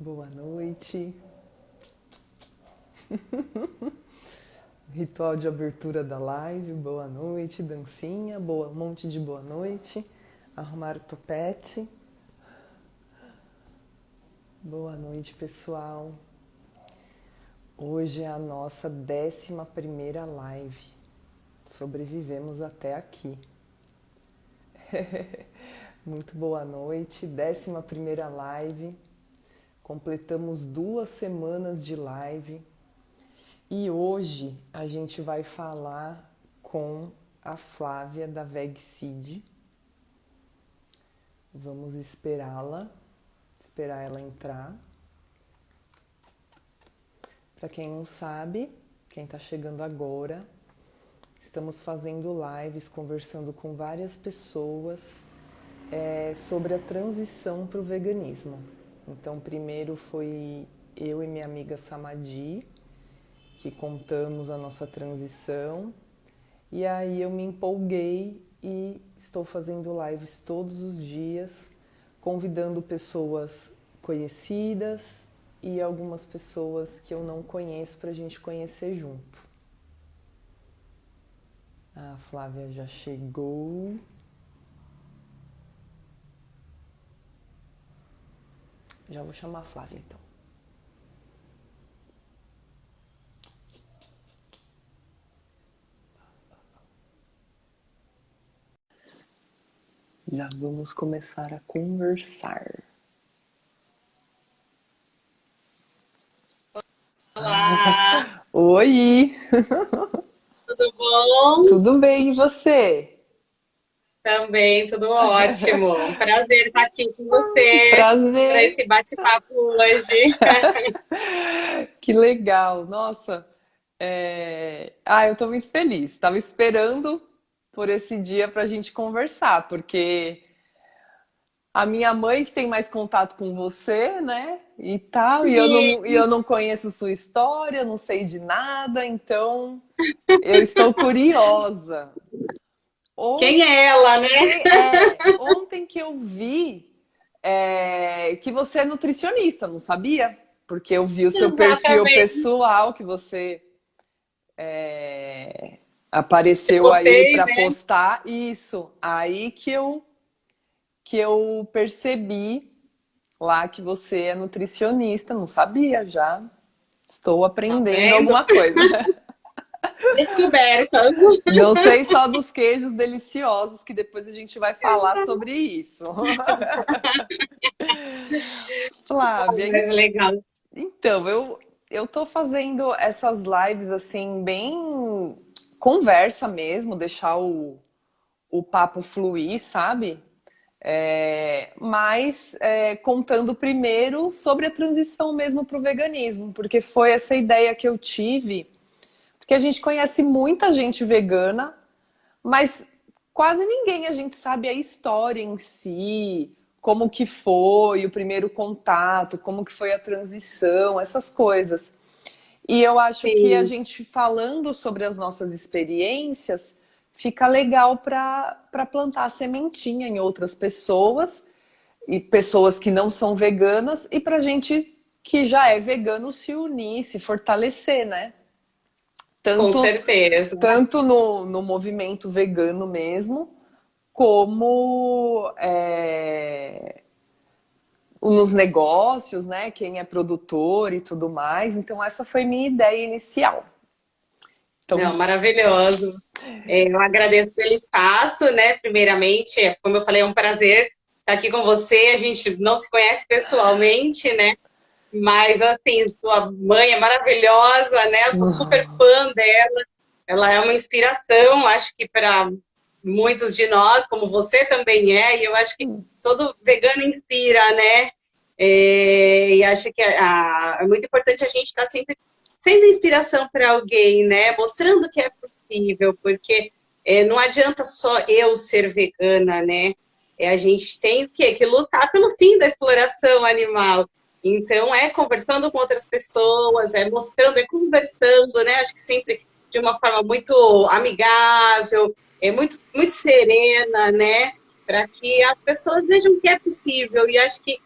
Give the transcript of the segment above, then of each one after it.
Boa noite. Ritual de abertura da live. Boa noite, dancinha. Boa, um monte de boa noite. Arrumar o topete. Boa noite, pessoal. Hoje é a nossa 11ª live. Sobrevivemos até aqui. Muito boa noite. 11ª live. Completamos 2 semanas de live e hoje a gente vai falar com a Flávia da VegSeed. Vamos esperar ela entrar. Para quem não sabe, quem está chegando agora, estamos fazendo lives, conversando com várias pessoas sobre a transição para o veganismo. Então, primeiro foi eu e minha amiga Samadi, que contamos a nossa transição. E aí eu me empolguei e estou fazendo lives todos os dias, convidando pessoas conhecidas e algumas pessoas que eu não conheço para a gente conhecer junto. A Flávia já chegou. Já vou chamar a Flávia, então. Já vamos começar a conversar. Olá, Oi! tudo bom? Tudo bem, e você? Também, tudo ótimo. Um prazer estar aqui com você para Prazer! esse bate-papo hoje. Que legal! Nossa! eu tô muito feliz. Estava esperando por esse dia para a gente conversar, porque a minha mãe que tem mais contato com você, né? E tal, e E eu não conheço sua história, não sei de nada, então eu estou curiosa. quem é ela, né? Ontem que eu vi que você é nutricionista, não sabia? Porque eu vi o seu perfil Exatamente. pessoal que você Eu apareceu aí postei, para né? postar isso. Aí que eu percebi lá que você é nutricionista, não sabia já. Estou Tá aprendendo vendo? alguma coisa. Descobertas. Não sei só dos queijos deliciosos, que depois a gente vai falar sobre isso. Flávia, Mas legal. então, eu tô fazendo essas lives assim, bem conversa mesmo, deixar o papo fluir, sabe? Mas contando primeiro sobre a transição mesmo para o veganismo, porque foi essa ideia que eu tive, porque a gente conhece muita gente vegana, mas quase ninguém a gente sabe a história em si, como que foi o primeiro contato, como que foi a transição, essas coisas. E eu acho que a Sim, gente falando sobre as nossas experiências fica legal para plantar a sementinha em outras pessoas e pessoas que não são veganas e para gente que já é vegano se unir, se fortalecer, né? com Tanto, certeza. tanto no movimento vegano mesmo, como nos negócios, né? Quem é produtor e tudo mais. Então, essa foi minha ideia inicial. Então, Não, maravilhoso. Eu agradeço pelo espaço, né? Primeiramente, como eu falei, é um prazer estar aqui com você. A gente não se conhece pessoalmente, né? Mas, assim, sua mãe é maravilhosa, né? Eu sou super fã dela. Ela é uma inspiração, acho que para muitos de nós, como você também é, e eu acho que todo vegano inspira, né? E acho que é muito importante a gente estar sempre sendo inspiração para alguém, né? Mostrando que é possível, porque não adianta só eu ser vegana, né? A gente tem o quê? Que lutar pelo fim da exploração animal. Então, é conversando com outras pessoas, é mostrando, é conversando, né? Acho que sempre de uma forma muito amigável, muito, muito serena, né? Para que as pessoas vejam que é possível. E acho que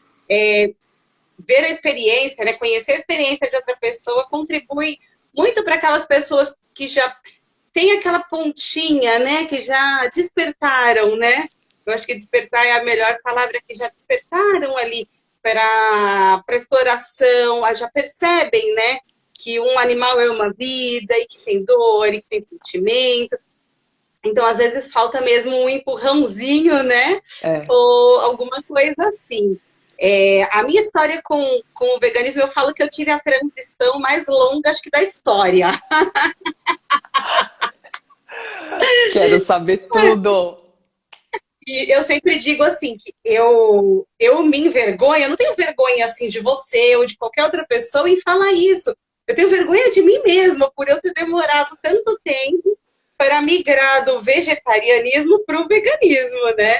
ver a experiência, né, conhecer a experiência de outra pessoa contribui muito para aquelas pessoas que já têm aquela pontinha, né, que já despertaram, né? Eu acho que despertar é a melhor palavra, que já despertaram ali para exploração, já percebem, né, que um animal é uma vida e que tem dor e que tem sentimento. Então, às vezes, falta mesmo um empurrãozinho, né? Ou alguma coisa assim. A minha história com o veganismo, eu falo que eu tive a transição mais longa, acho que da história. Quero saber tudo. E eu sempre digo assim, que eu me envergonho, eu não tenho vergonha assim de você ou de qualquer outra pessoa em falar isso. Eu tenho vergonha de mim mesma por eu ter demorado tanto tempo para migrar do vegetarianismo para o veganismo, né?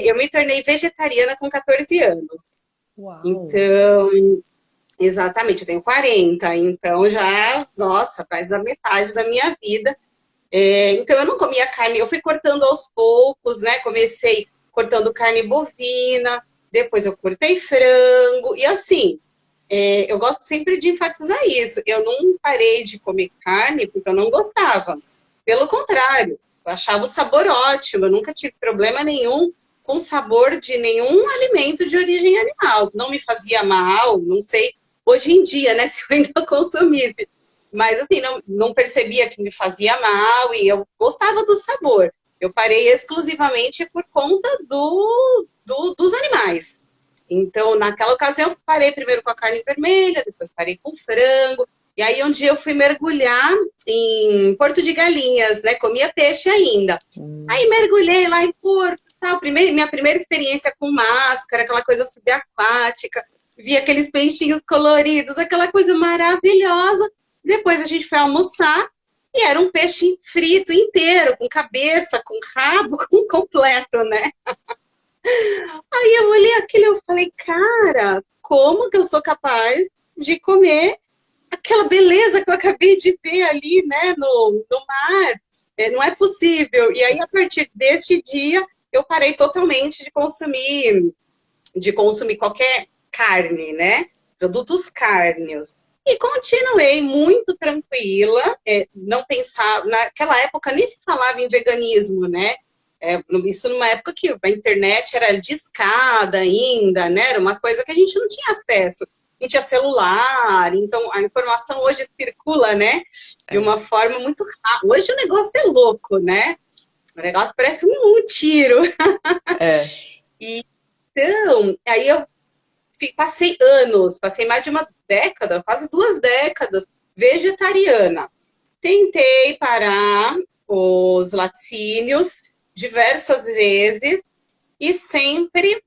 Eu me tornei vegetariana com 14 anos. Uau. Então, exatamente, eu tenho 40, então já, nossa, faz a metade da minha vida. Então eu não comia carne, eu fui cortando aos poucos, né? Comecei cortando carne bovina, depois eu cortei frango, e assim, eu gosto sempre de enfatizar isso. Eu não parei de comer carne porque eu não gostava. Pelo contrário, eu achava o sabor ótimo, eu nunca tive problema nenhum com o sabor de nenhum alimento de origem animal. Não me fazia mal, não sei hoje em dia, né, se eu ainda consumisse. Mas, assim, não percebia que me fazia mal e eu gostava do sabor. Eu parei exclusivamente por conta dos animais. Então, naquela ocasião, eu parei primeiro com a carne vermelha, depois parei com o frango. E aí, um dia eu fui mergulhar em Porto de Galinhas, né? Comia peixe ainda. Aí, mergulhei lá em Porto, tal. Minha primeira experiência com máscara, aquela coisa subaquática. Vi aqueles peixinhos coloridos, aquela coisa maravilhosa. Depois a gente foi almoçar e era um peixe frito inteiro, com cabeça, com rabo, com completo, né? Aí eu olhei aquilo e eu falei, cara, como que eu sou capaz de comer aquela beleza que eu acabei de ver ali, né, no mar? Não é possível. E aí, a partir deste dia, eu parei totalmente de consumir qualquer carne, né? Produtos cárneos. E continuei muito tranquila, não pensava, naquela época nem se falava em veganismo, né? Isso numa época que a internet era discada ainda, né? Era uma coisa que a gente não tinha acesso. Não tinha celular, então a informação hoje circula, né? De uma forma muito rápida. Hoje o negócio é louco, né? O negócio parece um tiro. Então, aí eu passei anos, passei mais de uma década, quase 2 décadas, vegetariana. Tentei parar os laticínios diversas vezes e sempre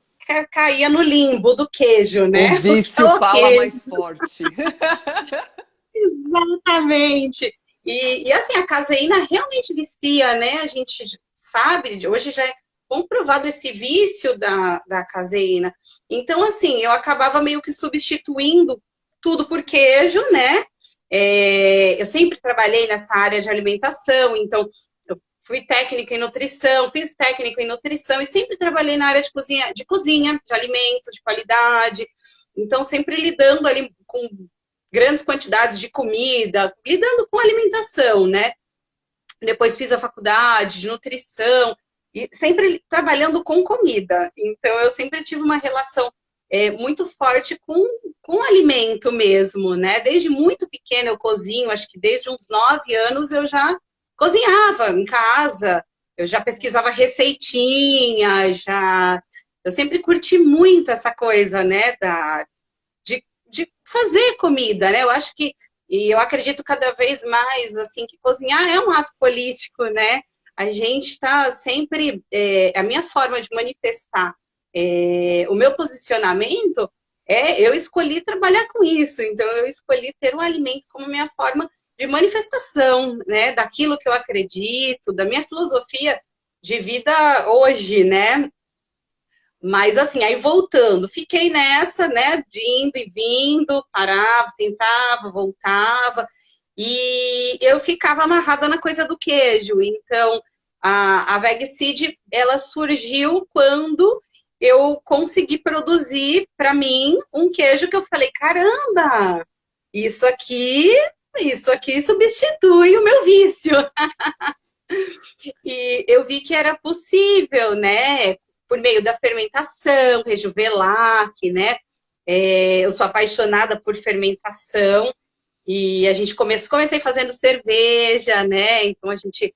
caía no limbo do queijo, né? O vício fala mais forte. Exatamente. E assim, a caseína realmente vicia, né? A gente sabe, hoje já é comprovado esse vício da caseína. Então, assim, eu acabava meio que substituindo tudo por queijo, né? Eu sempre trabalhei nessa área de alimentação, então eu fui técnica em nutrição, fiz técnico em nutrição e sempre trabalhei na área de cozinha, de alimentos, de qualidade. Então, sempre lidando ali com grandes quantidades de comida, lidando com alimentação, né? Depois fiz a faculdade de nutrição e sempre trabalhando com comida. Então, eu sempre tive uma relação muito forte com alimento mesmo, né? Desde muito pequena eu cozinho, acho que desde uns 9 anos eu já cozinhava em casa, eu já pesquisava receitinha, eu sempre curti muito essa coisa, né, de fazer comida, né? Eu acho que, e eu acredito cada vez mais, assim, que cozinhar é um ato político, né? A gente está sempre, a minha forma de manifestar o meu posicionamento eu escolhi trabalhar com isso, então eu escolhi ter um alimento como minha forma de manifestação, né? Daquilo que eu acredito, da minha filosofia de vida hoje, né? Mas assim, aí voltando, fiquei nessa, né, de indo e vindo, parava, tentava, voltava, e eu ficava amarrada na coisa do queijo. Então, a Veg Seed, ela surgiu quando eu consegui produzir para mim um queijo que eu falei, caramba, isso aqui, isso aqui substitui o meu vício. E eu vi que era possível, né? Por meio da fermentação, Rejuvelac, né? Eu sou apaixonada por fermentação e a gente comecei fazendo cerveja, né? Então a gente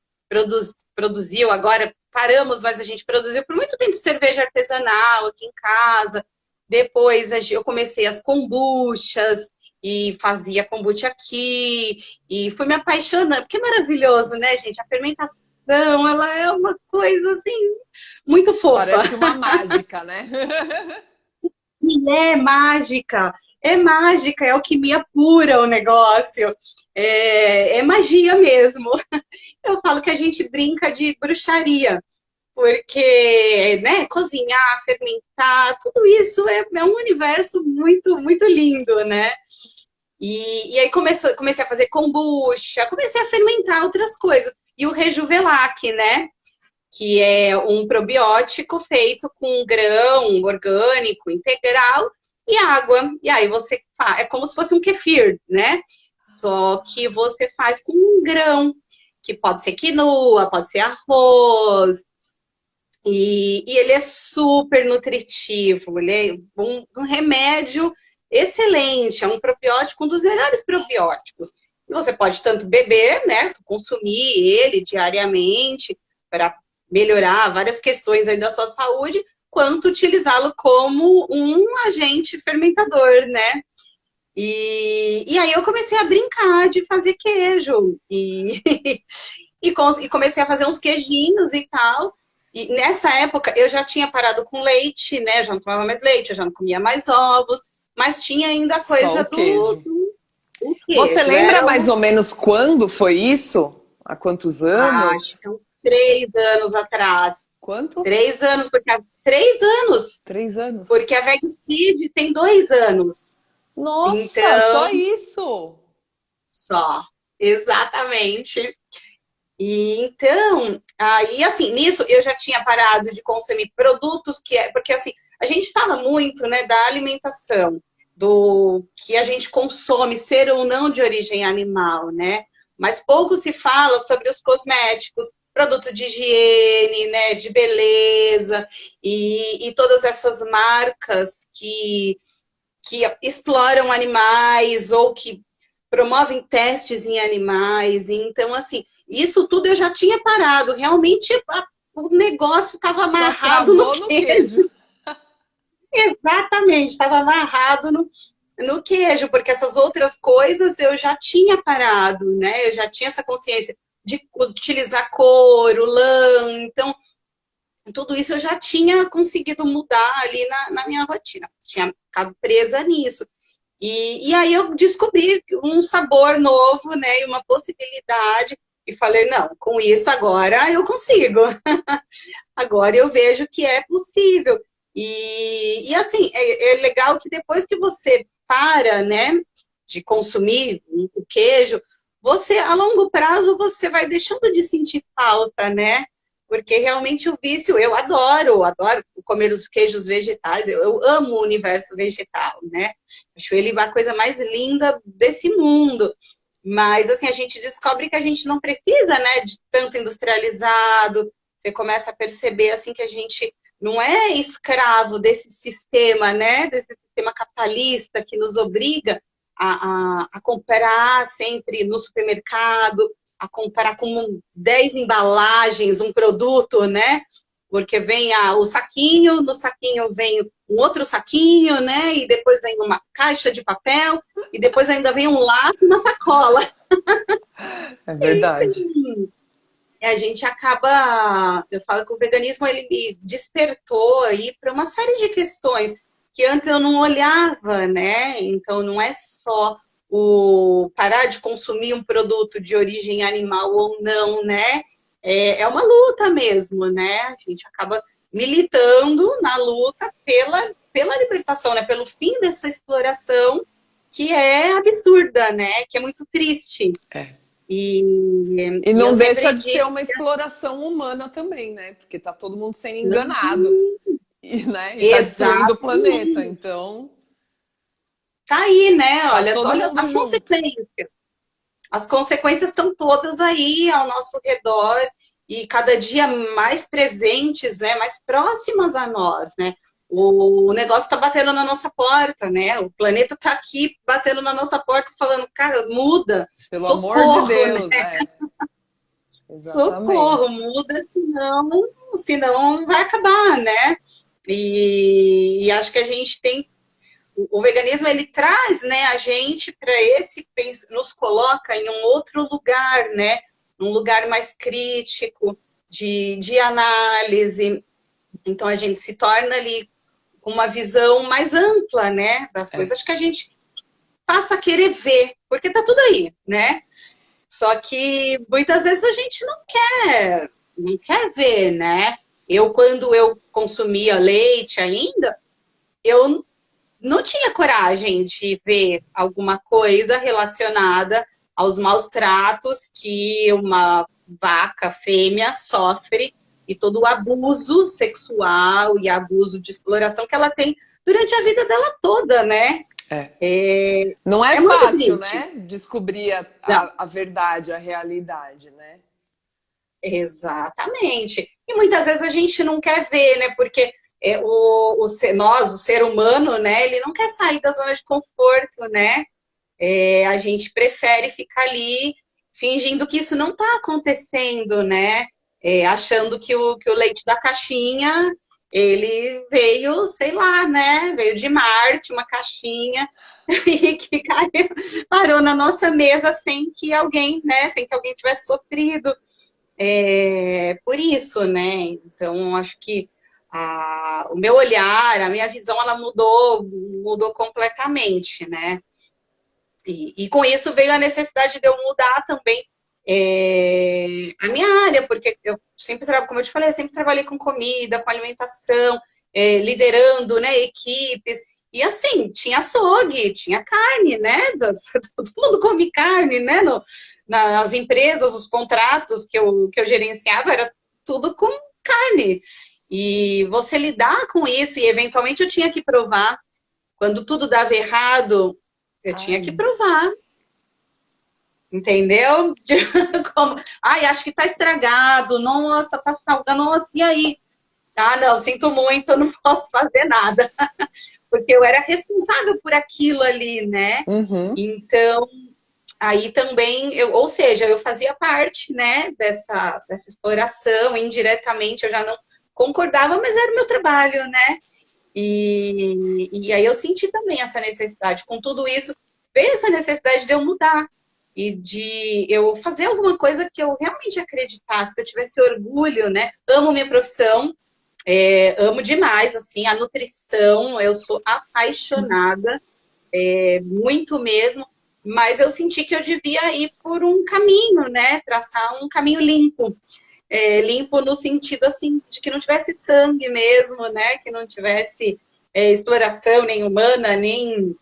produziu, agora paramos, mas a gente produziu por muito tempo cerveja artesanal aqui em casa. Depois eu comecei as kombuchas e fazia kombucha aqui e fui me apaixonando, porque é maravilhoso, né, gente? A fermentação, ela é uma coisa assim muito fofa. Parece uma mágica, né? E é mágica, é alquimia pura o negócio, é magia mesmo. Eu falo que a gente brinca de bruxaria, porque, né, cozinhar, fermentar, tudo isso é um universo muito, muito lindo, né? E aí comecei a fazer kombucha, comecei a fermentar outras coisas. E o Rejuvelac, né? Que é um probiótico feito com grão orgânico integral e água. E aí você faz, é como se fosse um kefir, né? Só que você faz com um grão, que pode ser quinoa, pode ser arroz. E ele é super nutritivo, ele é um remédio excelente, é um probiótico, um dos melhores probióticos. E você pode tanto beber, né, consumir ele diariamente para melhorar várias questões aí da sua saúde, quanto utilizá-lo como um agente fermentador, né? E aí eu comecei a brincar de fazer queijo e comecei a fazer uns queijinhos e tal. E nessa época eu já tinha parado com leite, né? Eu já não tomava mais leite, eu já não comia mais ovos, mas tinha ainda a Só coisa o queijo. do Você queijo. lembra mais ou menos quando foi isso? Há quantos Acho anos? que são 3 anos atrás. Quanto? 3 anos, porque há 3 anos, 3 anos? porque a Veg Seed tem 2 anos. Nossa, Então, só isso! só. Exatamente. E então, aí assim, nisso eu já tinha parado de consumir produtos porque assim, a gente fala muito, né, da alimentação, do que a gente consome, ser ou não de origem animal, né? Mas pouco se fala sobre os cosméticos, produtos de higiene, né, de beleza e todas essas marcas que exploram animais ou que promovem testes em animais. Então, assim, isso tudo eu já tinha parado. Realmente, o negócio estava Só amarrado no travou no queijo. queijo. Exatamente, estava amarrado no queijo, porque essas outras coisas eu já tinha parado, né? Eu já tinha essa consciência de utilizar couro, lã. Então, tudo isso eu já tinha conseguido mudar ali na minha rotina. Tinha ficado presa nisso. E aí eu descobri um sabor novo, né? E uma possibilidade. E falei, não, com isso agora eu consigo. Agora eu vejo que é possível. E assim, é legal que depois que você para, né, de consumir o queijo, você, a longo prazo, você vai deixando de sentir falta, né? Porque realmente o vício, eu adoro comer os queijos vegetais, eu amo o universo vegetal, né? Acho ele a coisa mais linda desse mundo. Mas, assim, a gente descobre que a gente não precisa, né, de tanto industrializado. Você começa a perceber, assim, que a gente não é escravo desse sistema, né, desse sistema capitalista que nos obriga a comprar sempre no supermercado, a comprar com 10 embalagens um produto, né? Porque vem o saquinho, no saquinho vem um outro saquinho, né? E depois vem uma caixa de papel, e depois ainda vem um laço e uma sacola. É verdade. A gente acaba, eu falo que o veganismo ele me despertou aí para uma série de questões que antes eu não olhava, né? Então não é só o parar de consumir um produto de origem animal ou não, né? É uma luta mesmo, né? A gente acaba militando na luta pela libertação, né? Pelo fim dessa exploração que é absurda, né? Que é muito triste. É. E, E e eu não deixa sempre de ser digo uma exploração humana também, né? Porque tá todo mundo sendo enganado. e, né, e tá destruindo o planeta. Exatamente. Então, Tá aí, né? tá Olha, todo olha mundo as junto. consequências. As consequências estão todas aí ao nosso redor e cada dia mais presentes, né? Mais próximas a nós, né? O negócio está batendo na nossa porta, né? O planeta está aqui batendo na nossa porta, falando, cara, muda, Pelo amor de socorro, né? Deus, é. Socorro, Exatamente. muda, senão vai acabar, né? E acho que a gente tem o veganismo ele traz, né, a gente para esse nos coloca em um outro lugar, né, um lugar mais crítico de análise. Então a gente se torna ali com uma visão mais ampla, né, das É. coisas. Acho que a gente passa a querer ver, porque tá tudo aí, né? Só que muitas vezes a gente não quer ver, né? Quando eu consumia leite ainda, eu não tinha coragem de ver alguma coisa relacionada aos maus tratos que uma vaca fêmea sofre e todo o abuso sexual e abuso de exploração que ela tem durante a vida dela toda, né? É. É, Não é é muito fácil, triste. né? Descobrir Não, a verdade, a realidade, né? exatamente. E muitas vezes a gente não quer ver, né? Porque nós, o ser humano, né? Ele não quer sair da zona de conforto, né? A gente prefere ficar ali fingindo que isso não está acontecendo, né? Achando que o leite da caixinha, ele veio, sei lá, né? Veio de Marte, uma caixinha, e que caiu, parou na nossa mesa sem que alguém, né? Sem que alguém tivesse sofrido por isso, né? Então, acho que o meu olhar, a minha visão, ela mudou completamente, né? E com isso veio a necessidade de eu mudar também a minha área, porque eu sempre, como eu te falei, eu sempre trabalhei com comida, com alimentação, liderando, né, equipes. E assim, tinha açougue, tinha carne, né? Todo mundo come carne, né? Nas empresas, os contratos que eu gerenciava, era tudo com carne. E você lidar com isso, e eventualmente eu tinha que provar, quando tudo dava errado, eu tinha que Ai, provar, entendeu? Como, ai, acho que tá estragado, nossa, tá salgado, nossa, e aí? Ah, não, sinto muito, não posso fazer nada, porque eu era responsável por aquilo ali, né? uhum. Então, aí também, ou seja, eu fazia parte, né, dessa exploração, indiretamente, eu já não concordava, mas era o meu trabalho, né? E aí eu senti também essa necessidade, com tudo isso, veio essa necessidade de eu mudar e de eu fazer alguma coisa que eu realmente acreditasse, que eu tivesse orgulho, né? Amo minha profissão, amo demais, assim, a nutrição, eu sou apaixonada, muito mesmo, mas eu senti que eu devia ir por um caminho, né? Traçar um caminho limpo. Limpo no sentido assim de que não tivesse sangue mesmo, né? Que não tivesse exploração nem humana, nem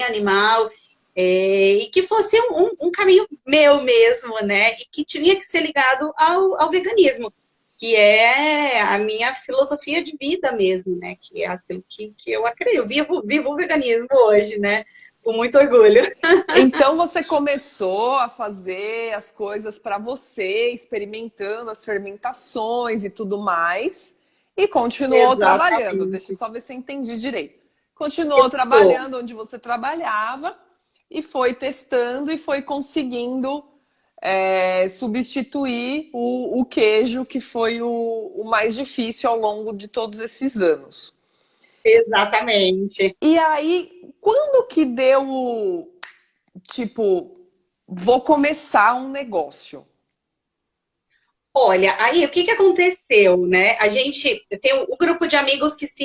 animal, e que fosse um caminho meu mesmo, né? E que tinha que ser ligado ao veganismo, que é a minha filosofia de vida mesmo, né? Que é aquilo que eu acredito. Eu vivo o veganismo hoje, né? Com muito orgulho. Então você começou a fazer as coisas para você, experimentando as fermentações e tudo mais, e continuou trabalhando. Deixa eu Exatamente. só ver se eu entendi direito. Continuou Isso. trabalhando onde você trabalhava e foi testando e foi conseguindo substituir o queijo, que foi o mais difícil ao longo de todos esses anos. Exatamente. E aí, quando que deu, tipo, vou começar um negócio? Olha, aí o que que aconteceu, né? A gente tem um grupo de amigos que se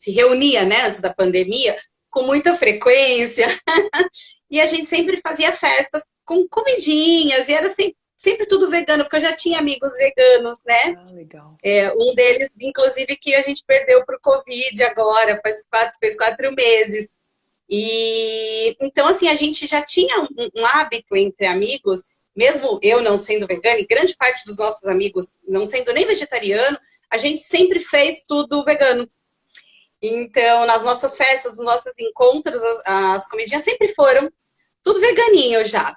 reunia, né, antes da pandemia, com muita frequência, e a gente sempre fazia festas com comidinhas, e era sempre tudo vegano, porque eu já tinha amigos veganos, né? Ah, legal. Um deles, inclusive, que a gente perdeu para o Covid agora, fez 4 meses. E então, assim, a gente já tinha um hábito entre amigos, mesmo eu não sendo vegana, e grande parte dos nossos amigos não sendo nem vegetariano, a gente sempre fez tudo vegano. Então, nas nossas festas, nos nossos encontros, as comidinhas sempre foram tudo veganinho já.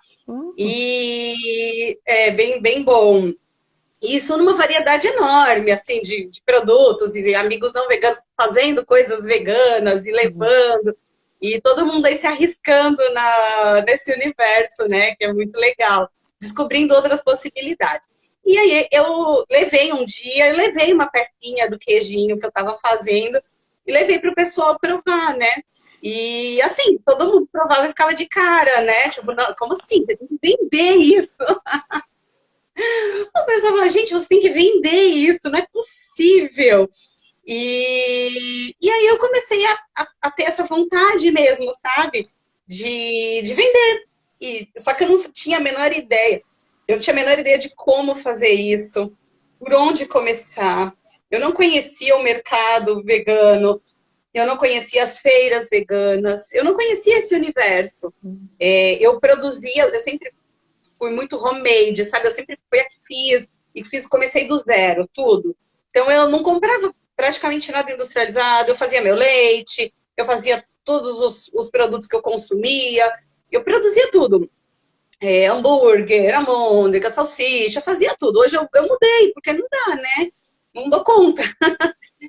E é bem bom. Isso numa variedade enorme, assim, de produtos e amigos não veganos fazendo coisas veganas e levando. E todo mundo aí se arriscando nesse universo, né? Que é muito legal. Descobrindo outras possibilidades. E aí eu levei um dia, eu levei uma pecinha do queijinho que eu estava fazendo e levei para o pessoal provar, né? E assim, todo mundo provava e ficava de cara, né? Tipo, não, como assim? Você tem que vender isso. Eu pensava, gente, você tem que vender isso, não é possível. E aí eu comecei a ter essa vontade mesmo, sabe? De vender. Só que eu não tinha a menor ideia. Eu não tinha a menor ideia de como fazer isso, por onde começar. Eu não conhecia o mercado vegano, eu não conhecia as feiras veganas, eu não conhecia esse universo. Eu produzia, eu sempre fui muito homemade, sabe? Eu sempre fui a que fiz, comecei do zero, tudo. Então eu não comprava praticamente nada industrializado, eu fazia meu leite, eu fazia todos os produtos que eu consumia, eu produzia tudo. Hambúrguer, almôndega, salsicha, fazia tudo. Hoje eu mudei, porque não dá, né? Não dou conta.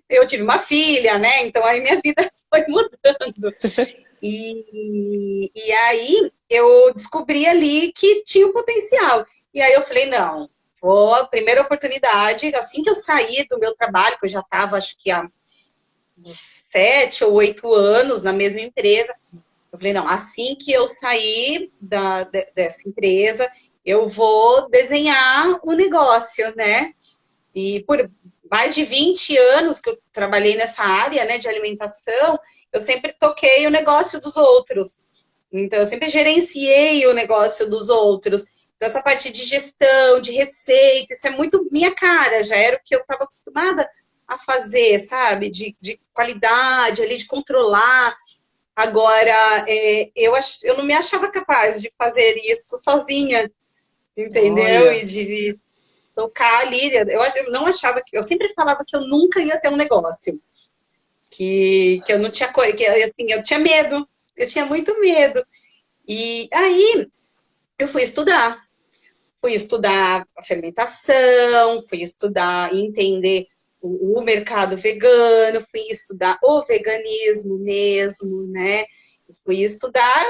Eu tive uma filha, né? Então aí minha vida foi mudando. E aí eu descobri ali que tinha um potencial. E aí eu falei, não, vou, a primeira oportunidade, assim que eu saí do meu trabalho, que eu já estava, acho que há 7 ou 8 anos na mesma empresa, eu falei, não, assim que eu sair dessa empresa, eu vou desenhar o negócio, né? E por mais de 20 anos que eu trabalhei nessa área, né, de alimentação, eu sempre toquei o negócio dos outros. Então, eu sempre gerenciei o negócio dos outros. Então, essa parte de gestão, de receita, isso é muito minha cara, já era o que eu estava acostumada a fazer, sabe? De qualidade ali, de controlar. Agora, eu não me achava capaz de fazer isso sozinha, entendeu? Olha, E de tocar ali. Eu não achava que. Eu sempre falava que eu nunca ia ter um negócio. Que eu não tinha coisa. Que assim, eu tinha medo. Eu tinha muito medo. E aí eu fui estudar. Fui estudar a fermentação, fui estudar e entender o mercado vegano, fui estudar o veganismo mesmo, né? Fui estudar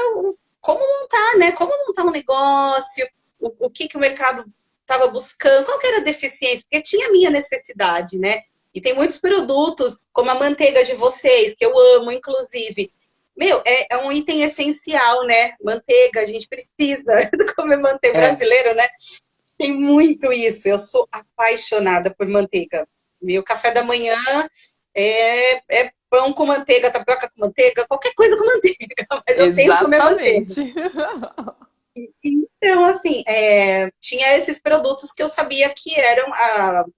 como montar, né? Como montar um negócio, o que o mercado estava buscando, qual que era a deficiência, porque tinha a minha necessidade, né? E tem muitos produtos, como a manteiga de vocês, que eu amo, inclusive. Meu, é um item essencial, né? Manteiga, a gente precisa comer manteiga é. brasileiro, né? Tem muito isso. Eu sou apaixonada por manteiga. Meu café da manhã é pão com manteiga, tapioca com manteiga, qualquer coisa com manteiga, mas eu tenho que comer manteiga. Exatamente. Então, assim, tinha esses produtos que eu sabia que eram.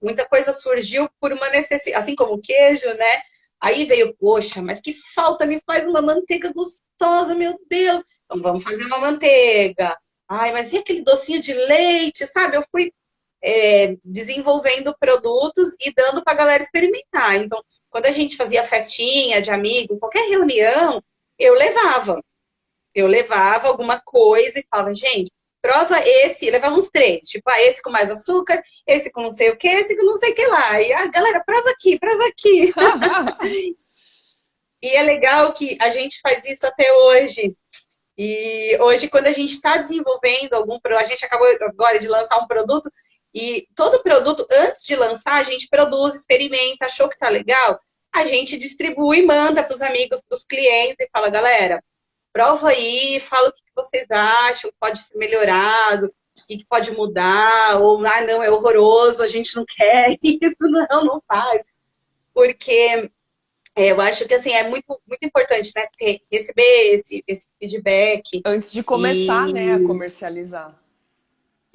Muita coisa surgiu por uma necessidade, assim como o queijo, né? Aí veio, poxa, mas que falta, me faz uma manteiga gostosa, meu Deus. Então vamos fazer uma manteiga. Ai, mas e aquele docinho de leite, sabe? Eu fui desenvolvendo produtos e dando para a galera experimentar. Então, quando a gente fazia festinha de amigo, qualquer reunião, eu levava. Eu levava alguma coisa e falava, gente, prova esse, levava uns três, tipo, esse com mais açúcar, esse com não sei o que, esse com não sei o que lá. E a galera, prova aqui, prova aqui. E é legal que a gente faz isso até hoje. E hoje, quando a gente está desenvolvendo algum produto, a gente acabou agora de lançar um produto, e todo produto, antes de lançar, a gente produz, experimenta, achou que tá legal, a gente distribui, manda para os amigos, para os clientes e fala, galera, prova aí, fala o que vocês acham, pode ser melhorado, o que pode mudar, ou, não, é horroroso, a gente não quer isso, não faz. Porque eu acho que, assim, é muito, muito importante, né, receber esse feedback. Antes de começar, né, a E comercializar.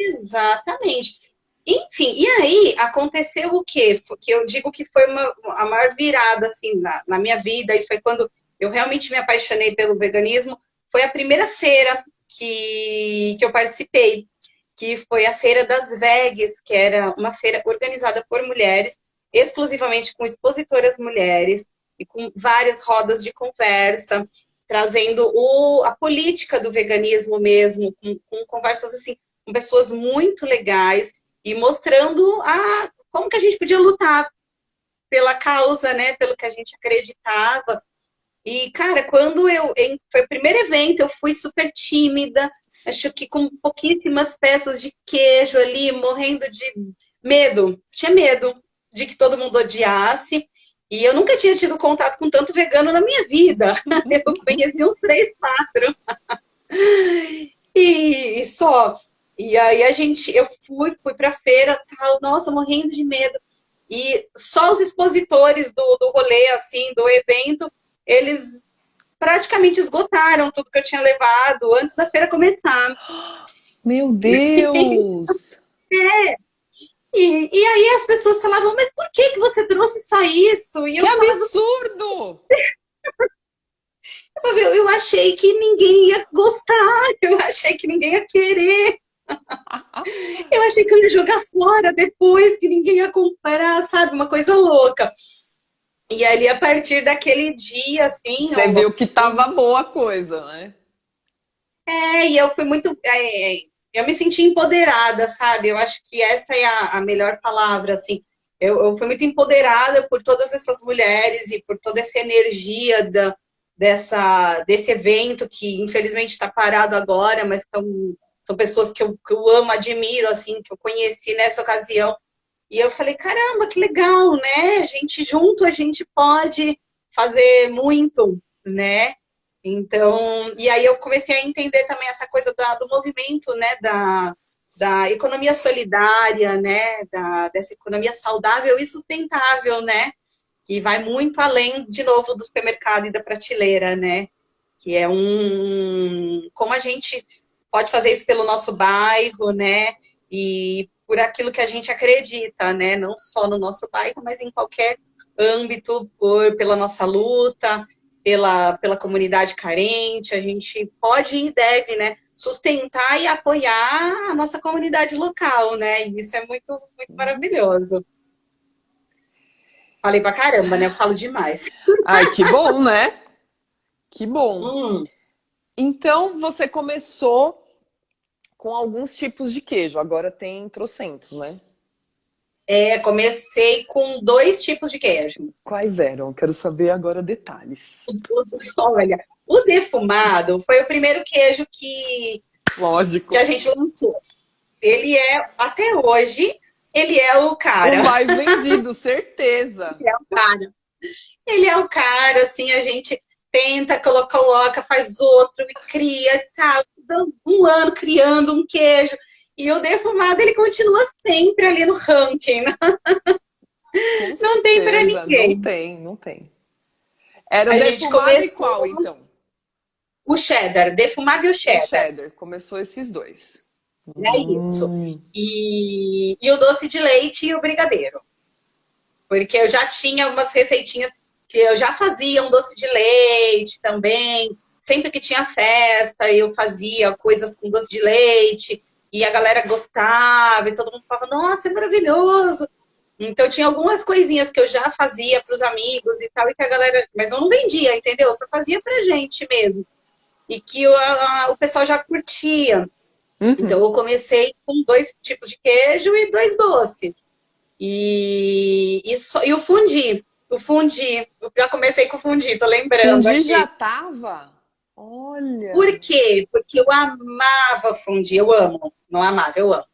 exatamente. Enfim, e aí aconteceu o quê? Que eu digo que foi a maior virada, assim, na minha vida, e foi quando eu realmente me apaixonei pelo veganismo. Foi a primeira feira que eu participei, que foi a Feira das Vegs, que era uma feira organizada por mulheres, exclusivamente com expositoras mulheres e com várias rodas de conversa, trazendo a política do veganismo mesmo, com conversas assim, com pessoas muito legais e mostrando como que a gente podia lutar pela causa, né, pelo que a gente acreditava. E, cara, foi o primeiro evento, eu fui super tímida, acho que com pouquíssimas peças de queijo ali, morrendo de medo. Tinha medo de que todo mundo odiasse. E eu nunca tinha tido contato com tanto vegano na minha vida. Eu conheci uns 3, 4. E só. E aí eu fui pra feira, tal, nossa, morrendo de medo. E só os expositores do rolê, assim, do evento, eles praticamente esgotaram tudo que eu tinha levado antes da feira começar. Meu Deus! E aí as pessoas falavam, mas por que você trouxe só isso? E Que eu falava, absurdo! eu achei que ninguém ia gostar, eu achei que ninguém ia querer, eu achei que eu ia jogar fora depois, que ninguém ia comprar, sabe? Uma coisa louca. E ali, a partir daquele dia, assim, Você viu que tava boa a coisa, né? e eu fui muito. Eu me senti empoderada, sabe? Eu acho que essa é a melhor palavra, assim. Eu fui muito empoderada por todas essas mulheres e por toda essa energia desse evento que, infelizmente, está parado agora, mas são pessoas que eu amo, admiro, assim, que eu conheci nessa ocasião. E eu falei, caramba, que legal, né? A gente junto, a gente pode fazer muito, né? Então, e aí eu comecei a entender também essa coisa do movimento, né? Da economia solidária, né? Dessa economia saudável e sustentável, né? Que vai muito além, de novo, do supermercado e da prateleira, né? Que é como a gente pode fazer isso pelo nosso bairro, né? E por aquilo que a gente acredita, né? Não só no nosso bairro, mas em qualquer âmbito, pela nossa luta, pela comunidade carente. A gente pode e deve, né? Sustentar e apoiar a nossa comunidade local, né? E isso é muito, muito maravilhoso. Falei pra caramba, né? Eu falo demais. Ai, que bom, né? Que bom. Hum. Então, você começou com alguns tipos de queijo, agora tem trocentos, né? Comecei com 2 tipos de queijo. Quais eram? Quero saber agora detalhes. Olha, o defumado foi o primeiro queijo que Lógico. a gente lançou. Ele até hoje, ele é o cara. O mais vendido, certeza. Ele é o cara. Ele é o cara, assim, a gente tenta, coloca, faz outro, e cria, tá, um ano criando um queijo. E o defumado, ele continua sempre ali no ranking, né? Com Não tem pra certeza. ninguém. Não tem. Era A gente defumado e começou qual, então? o cheddar, defumado e o O cheddar. cheddar. Começou esses dois. É isso. E o doce de leite e o brigadeiro. Porque eu já tinha umas receitinhas que eu já fazia um doce de leite também. Sempre que tinha festa, eu fazia coisas com doce de leite. E a galera gostava, e todo mundo falava, nossa, é maravilhoso. Então tinha algumas coisinhas que eu já fazia para os amigos e tal, e que a galera. Mas eu não vendia, entendeu? Só fazia pra gente mesmo. E que o pessoal já curtia. Então, eu comecei com 2 tipos de queijo e 2 doces. E o fundi. Eu já comecei com o fundi, tô lembrando Fundi já aqui. tava? Olha. Por quê? Porque eu amava fundi, eu amo. Não amava, eu amo.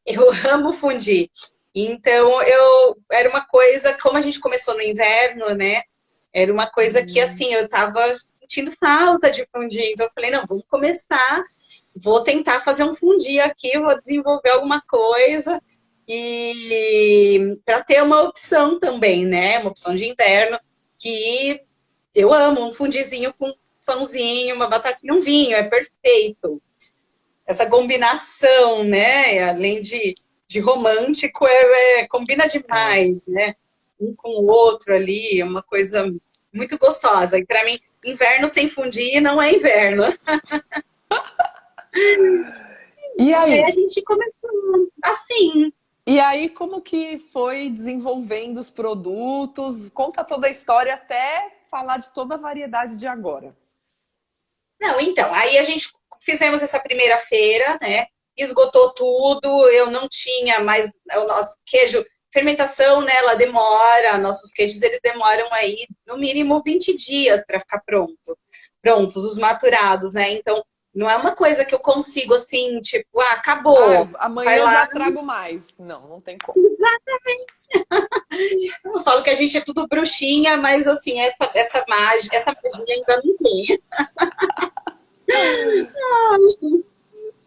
Eu amo fundi. Então, era uma coisa, como a gente começou no inverno, né? Era uma coisa que, assim, eu tava sentindo falta de fundi. Então, eu falei, não, vamos começar. Vou tentar fazer um fundi aqui, vou desenvolver alguma coisa e para ter uma opção também, né? Uma opção de inverno que eu amo, um fundizinho com pãozinho, uma batatinha, um vinho, é perfeito. Essa combinação, né? Além de romântico, combina demais, né? Um com o outro ali, é uma coisa muito gostosa. E para mim, inverno sem fundir não é inverno. E E aí aí? a gente começou assim. E aí, como que foi desenvolvendo os produtos? Conta toda a história até falar de toda a variedade de agora. Não, então, aí a gente fizemos essa primeira feira, né? Esgotou tudo, eu não tinha mais o nosso queijo, fermentação, né? Ela demora, nossos queijos eles demoram aí no mínimo 20 dias para ficar prontos, os maturados, né? Então, não é uma coisa que eu consigo assim, tipo, ah, Ah, acabou, vai amanhã eu lá. já trago mais. Não, não tem como. Eu falo que a gente é tudo bruxinha, mas assim, essa magia ainda não tem.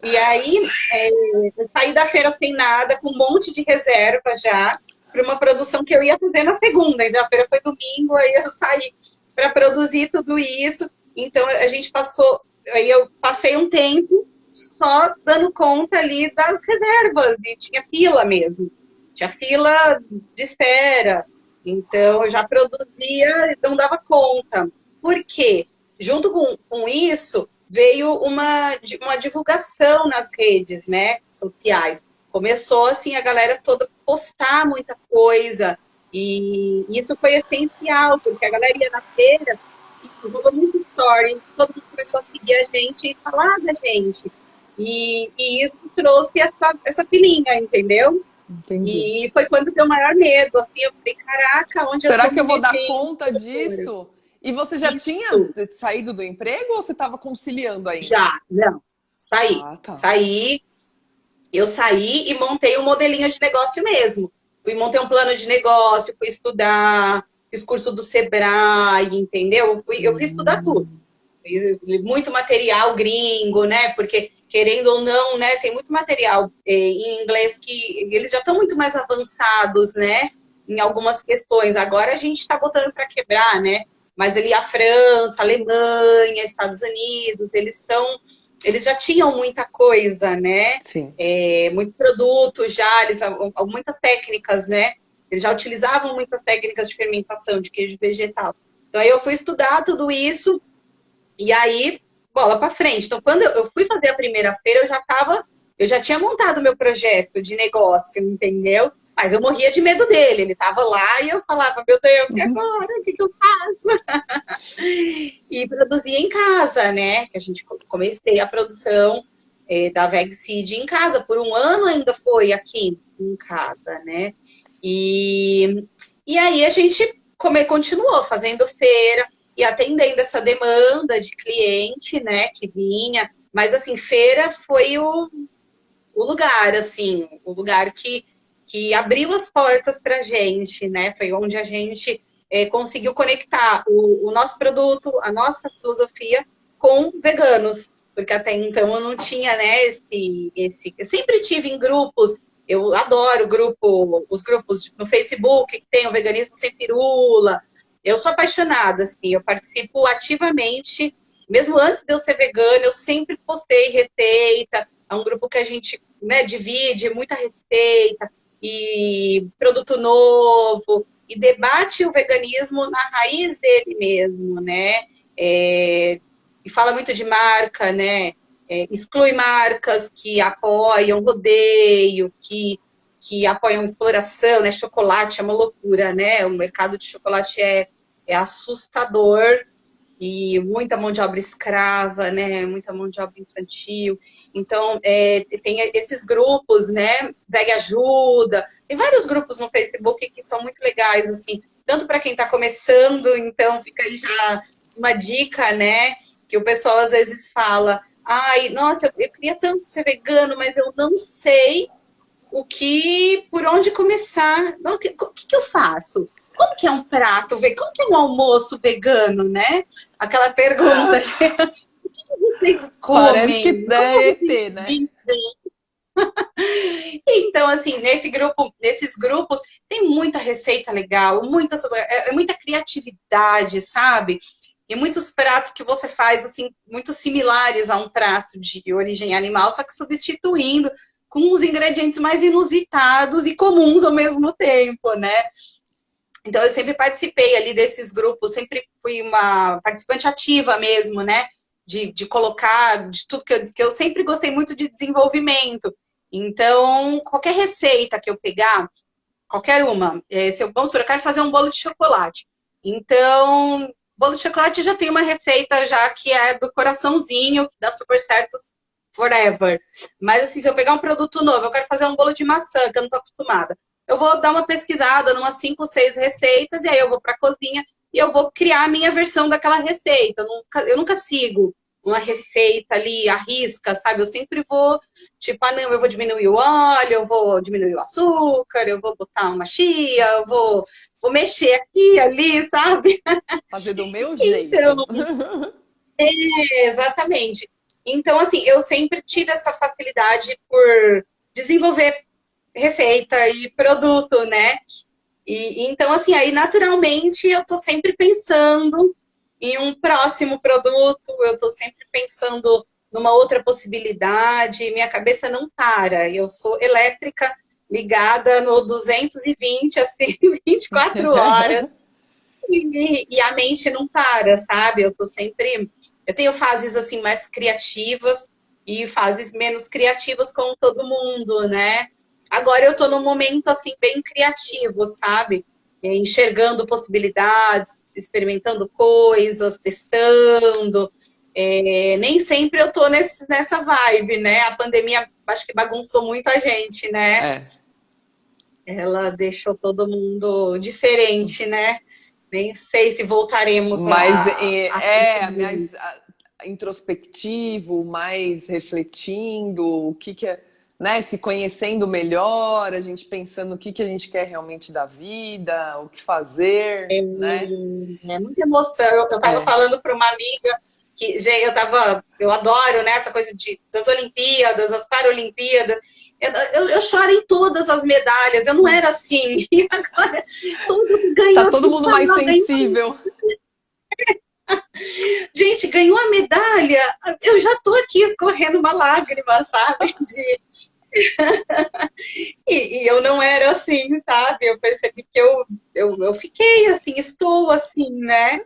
E aí, eu saí da feira sem nada, com um monte de reserva já, para uma produção que eu ia fazer na segunda. Então, a feira foi domingo, aí eu saí para produzir tudo isso. Então, a gente passou, aí eu passei um tempo só dando conta ali das reservas, e tinha fila mesmo. Tinha fila de espera. Então, eu já produzia e não dava conta. Por quê? Junto com isso, veio uma divulgação nas redes, né, sociais. Começou, assim, a galera toda postar muita coisa, e isso foi essencial, porque a galera ia na feira e rolou muito story, todo mundo começou a seguir a gente e falar da gente. E isso trouxe essa pilinha, entendeu? Entendi. E foi quando deu o maior medo, assim, eu falei, caraca, onde eu Será tô que me eu vou dar metendo conta agora? disso? E você já tinha Isso, saído do emprego ou você estava conciliando ainda? já, não, saí. Ah, tá. Saí, eu saí e montei um modelinho de negócio mesmo. Montei um plano de negócio, fui estudar, fiz curso do Sebrae, entendeu? Eu fui estudar tudo. Fiz muito material gringo, né? Porque, querendo ou não, né, tem muito material em inglês que eles já estão muito mais avançados, né? Em algumas questões. Agora a gente está botando para quebrar, né? Mas ali a França, a Alemanha, Estados Unidos, eles já tinham muita coisa, né? Sim. Muito produto já, muitas técnicas, né? Eles já utilizavam muitas técnicas de fermentação de queijo vegetal. Então aí eu fui estudar tudo isso e aí bola para frente. Então quando eu fui fazer a primeira feira, eu já tinha montado o meu projeto de negócio, entendeu? Mas eu morria de medo dele. Ele estava lá e eu falava, meu Deus, e Uhum. agora? O que eu faço? E produzia em casa, né? A gente comecei a produção da Veg Seed em casa. Por um ano ainda foi aqui em casa, né? E, e aí a gente continuou fazendo feira e atendendo essa demanda de cliente, né? Que vinha. Mas assim, feira foi o lugar, assim, o lugar que abriu as portas para a gente, né? Foi onde a gente conseguiu conectar o nosso produto, a nossa filosofia com veganos, porque até então eu não tinha, né, eu sempre tive em grupos, eu adoro os grupos no Facebook que tem o Veganismo Sem Firula, eu sou apaixonada, assim, eu participo ativamente, mesmo antes de eu ser vegana, eu sempre postei receita, é um grupo que a gente, né, divide muita receita e produto novo e debate o veganismo na raiz dele mesmo, né? E fala muito de marca, né? Exclui marcas que apoiam rodeio, que apoiam exploração, né? Chocolate é uma loucura, né? O mercado de chocolate é assustador e muita mão de obra escrava, né? Muita mão de obra infantil. Então, tem esses grupos, né? Veg Ajuda. Tem vários grupos no Facebook que são muito legais, assim, tanto para quem está começando, então fica aí já uma dica, né? Que o pessoal às vezes fala, ai, nossa, eu queria tanto ser vegano, mas eu não sei por onde começar. O que eu faço? Como que é um prato vegano? Como que é um almoço vegano, né? Aquela pergunta, o que vocês Parece que comem? Como é vocês ET, né? vivem? Então, assim, nesses grupos tem muita receita legal, muita criatividade, sabe? E muitos pratos que você faz, assim, muito similares a um prato de origem animal, só que substituindo com os ingredientes mais inusitados e comuns ao mesmo tempo, né? Então, eu sempre participei ali desses grupos, sempre fui uma participante ativa mesmo, né? De colocar, de tudo que eu sempre gostei muito de desenvolvimento. Então, qualquer receita que eu pegar, qualquer uma, se eu, vamos supor, eu quero fazer um bolo de chocolate. Então, bolo de chocolate já tem uma receita já que é do coraçãozinho, que dá super certo forever. Mas assim, se eu pegar um produto novo, eu quero fazer um bolo de maçã, que eu não tô acostumada. Eu vou dar uma pesquisada numas 5, 6 receitas, e aí eu vou para a cozinha e eu vou criar a minha versão daquela receita. Eu nunca sigo uma receita ali, à risca, sabe? Eu sempre vou, tipo, não, eu vou diminuir o óleo, eu vou diminuir o açúcar, eu vou botar uma chia, vou mexer aqui, ali, sabe? Fazer do meu Então, jeito. exatamente. Então, assim, eu sempre tive essa facilidade por desenvolver receita e produto, né? E então, assim, aí naturalmente eu tô sempre pensando em um próximo produto, eu tô sempre pensando numa outra possibilidade, minha cabeça não para. Eu sou elétrica, ligada no 220, assim, 24 horas. E a mente não para, sabe? Eu tô sempre. Eu tenho fases assim mais criativas e fases menos criativas como todo mundo, né? Agora eu tô num momento assim bem criativo, sabe? Enxergando possibilidades, experimentando coisas, testando. Nem sempre eu tô nessa vibe, né? A pandemia acho que bagunçou muito a gente, né? É. Ela deixou todo mundo diferente, né? Nem sei se voltaremos Mas a ser mais felizes. introspectivo, mais refletindo, o que que é, né? Se conhecendo melhor, a gente pensando o que que a gente quer realmente da vida, o que fazer, né? É muita emoção. Eu estava É. falando para uma amiga que, gente, eu adoro, né, essa coisa das Olimpíadas, as Paralimpíadas. Eu choro em todas as medalhas. Eu não era assim. E agora tudo que Tá ganhou, todo mundo mais ganhou. sensível. Gente, ganhou a medalha. Eu já tô aqui escorrendo uma lágrima, sabe? E eu não era assim, sabe? Eu percebi que eu fiquei assim, estou assim, né?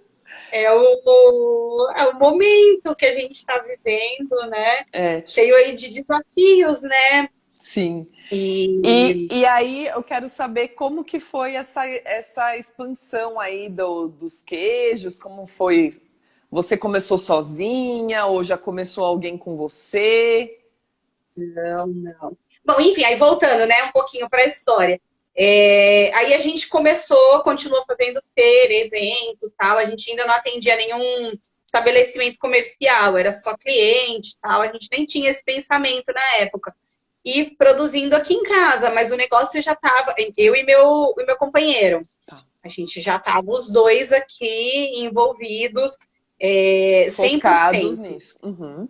É o momento que a gente está vivendo, né? É, Cheio aí de desafios, né? sim. E E aí eu quero saber como que foi essa expansão aí dos queijos, como foi? Você começou sozinha ou já começou alguém com você? não. Bom, enfim, aí voltando, né, um pouquinho para a história. Aí a gente continuou fazendo feira, evento, tal. A gente ainda não atendia nenhum estabelecimento comercial, era só cliente, tal. A gente nem tinha esse pensamento na época. E produzindo aqui em casa, mas o negócio já estava, eu e meu companheiro. Tá. A gente já estava os dois aqui envolvidos, Focados 100%. nisso. Uhum.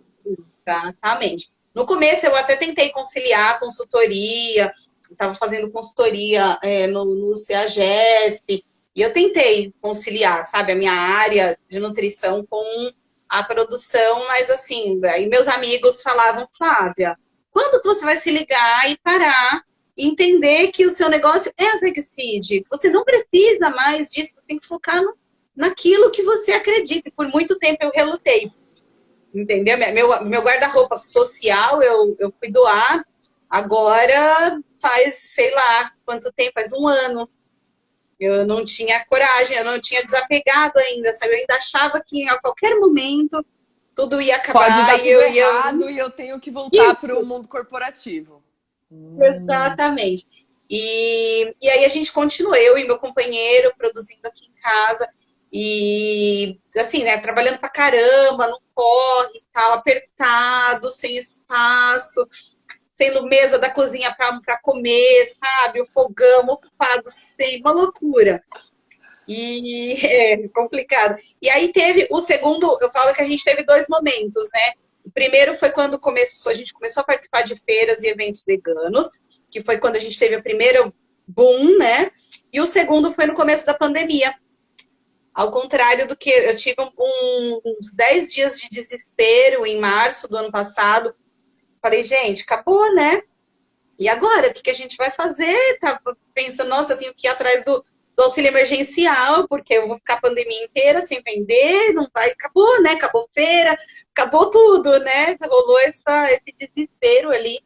Exatamente. No começo eu até tentei conciliar consultoria, estava fazendo consultoria no CEAGESP, e eu tentei conciliar, sabe, a minha área de nutrição com a produção, mas assim, aí meus amigos falavam, Flávia, quando que você vai se ligar e parar e entender que o seu negócio é a Vegseed? Você não precisa mais disso, você tem que focar naquilo que você acredita. E por muito tempo eu relutei. Entendeu? Meu guarda-roupa social eu fui doar. Agora faz, sei lá, quanto tempo? Faz um ano. Eu não tinha coragem, eu não tinha desapegado ainda, sabe? Eu ainda achava que a qualquer momento tudo ia Pode acabar dar e tudo eu ia. errado e eu tenho que voltar para o Isso, mundo corporativo. exatamente. E aí a gente continuou, eu e meu companheiro, produzindo aqui em casa. E assim, né, trabalhando pra caramba, não corre, tal, apertado, sem espaço, sendo mesa da cozinha para comer, sabe? O fogão ocupado sem, uma loucura. E é complicado. E aí teve o segundo, eu falo que a gente teve dois momentos, né? O primeiro foi quando a gente começou a participar de feiras e eventos veganos, que foi quando a gente teve o primeiro boom, né? E o segundo foi no começo da pandemia. Ao contrário do que eu tive uns 10 dias de desespero em março do ano passado. Falei, gente, acabou, né? E agora? O que a gente vai fazer? Tava pensando, nossa, eu tenho que ir atrás do auxílio emergencial, porque eu vou ficar a pandemia inteira sem vender, não vai, acabou, né? Acabou feira, acabou tudo, né? Rolou esse desespero ali.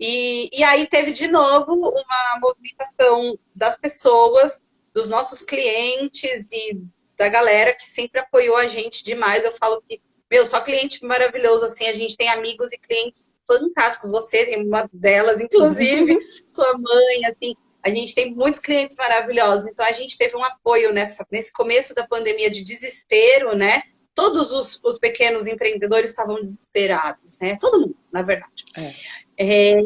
E aí teve de novo uma movimentação das pessoas, dos nossos clientes e da galera que sempre apoiou a gente demais. Eu falo que, meu, só cliente maravilhoso, assim, a gente tem amigos e clientes fantásticos. Você tem uma delas, inclusive, sua mãe, assim. A gente tem muitos clientes maravilhosos. Então, a gente teve um apoio nesse começo da pandemia de desespero, né? Todos os pequenos empreendedores estavam desesperados, né? Todo mundo, na verdade. É,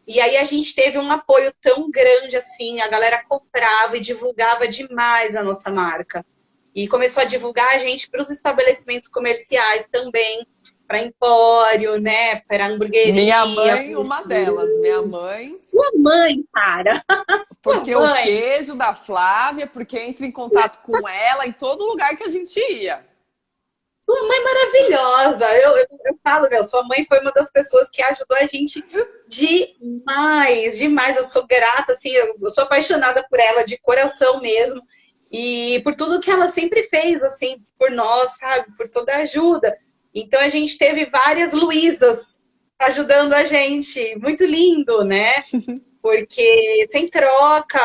e aí a gente teve um apoio tão grande assim, a galera comprava e divulgava demais a nossa marca. E começou a divulgar a gente para os estabelecimentos comerciais também, para empório, né? Para Minha hamburgueria. mãe, uma delas. Minha mãe, Sua mãe, cara. Sua porque o mãe. queijo da Flávia, porque entra em contato com ela em todo lugar que a gente ia. Sua mãe maravilhosa. Eu falo, meu, sua mãe foi uma das pessoas que ajudou a gente demais, demais. Eu sou grata, assim, eu sou apaixonada por ela de coração mesmo. E por tudo que ela sempre fez, assim, por nós, sabe? Por toda a ajuda. Então a gente teve várias Luísas ajudando a gente. Muito lindo, né? Porque sem troca,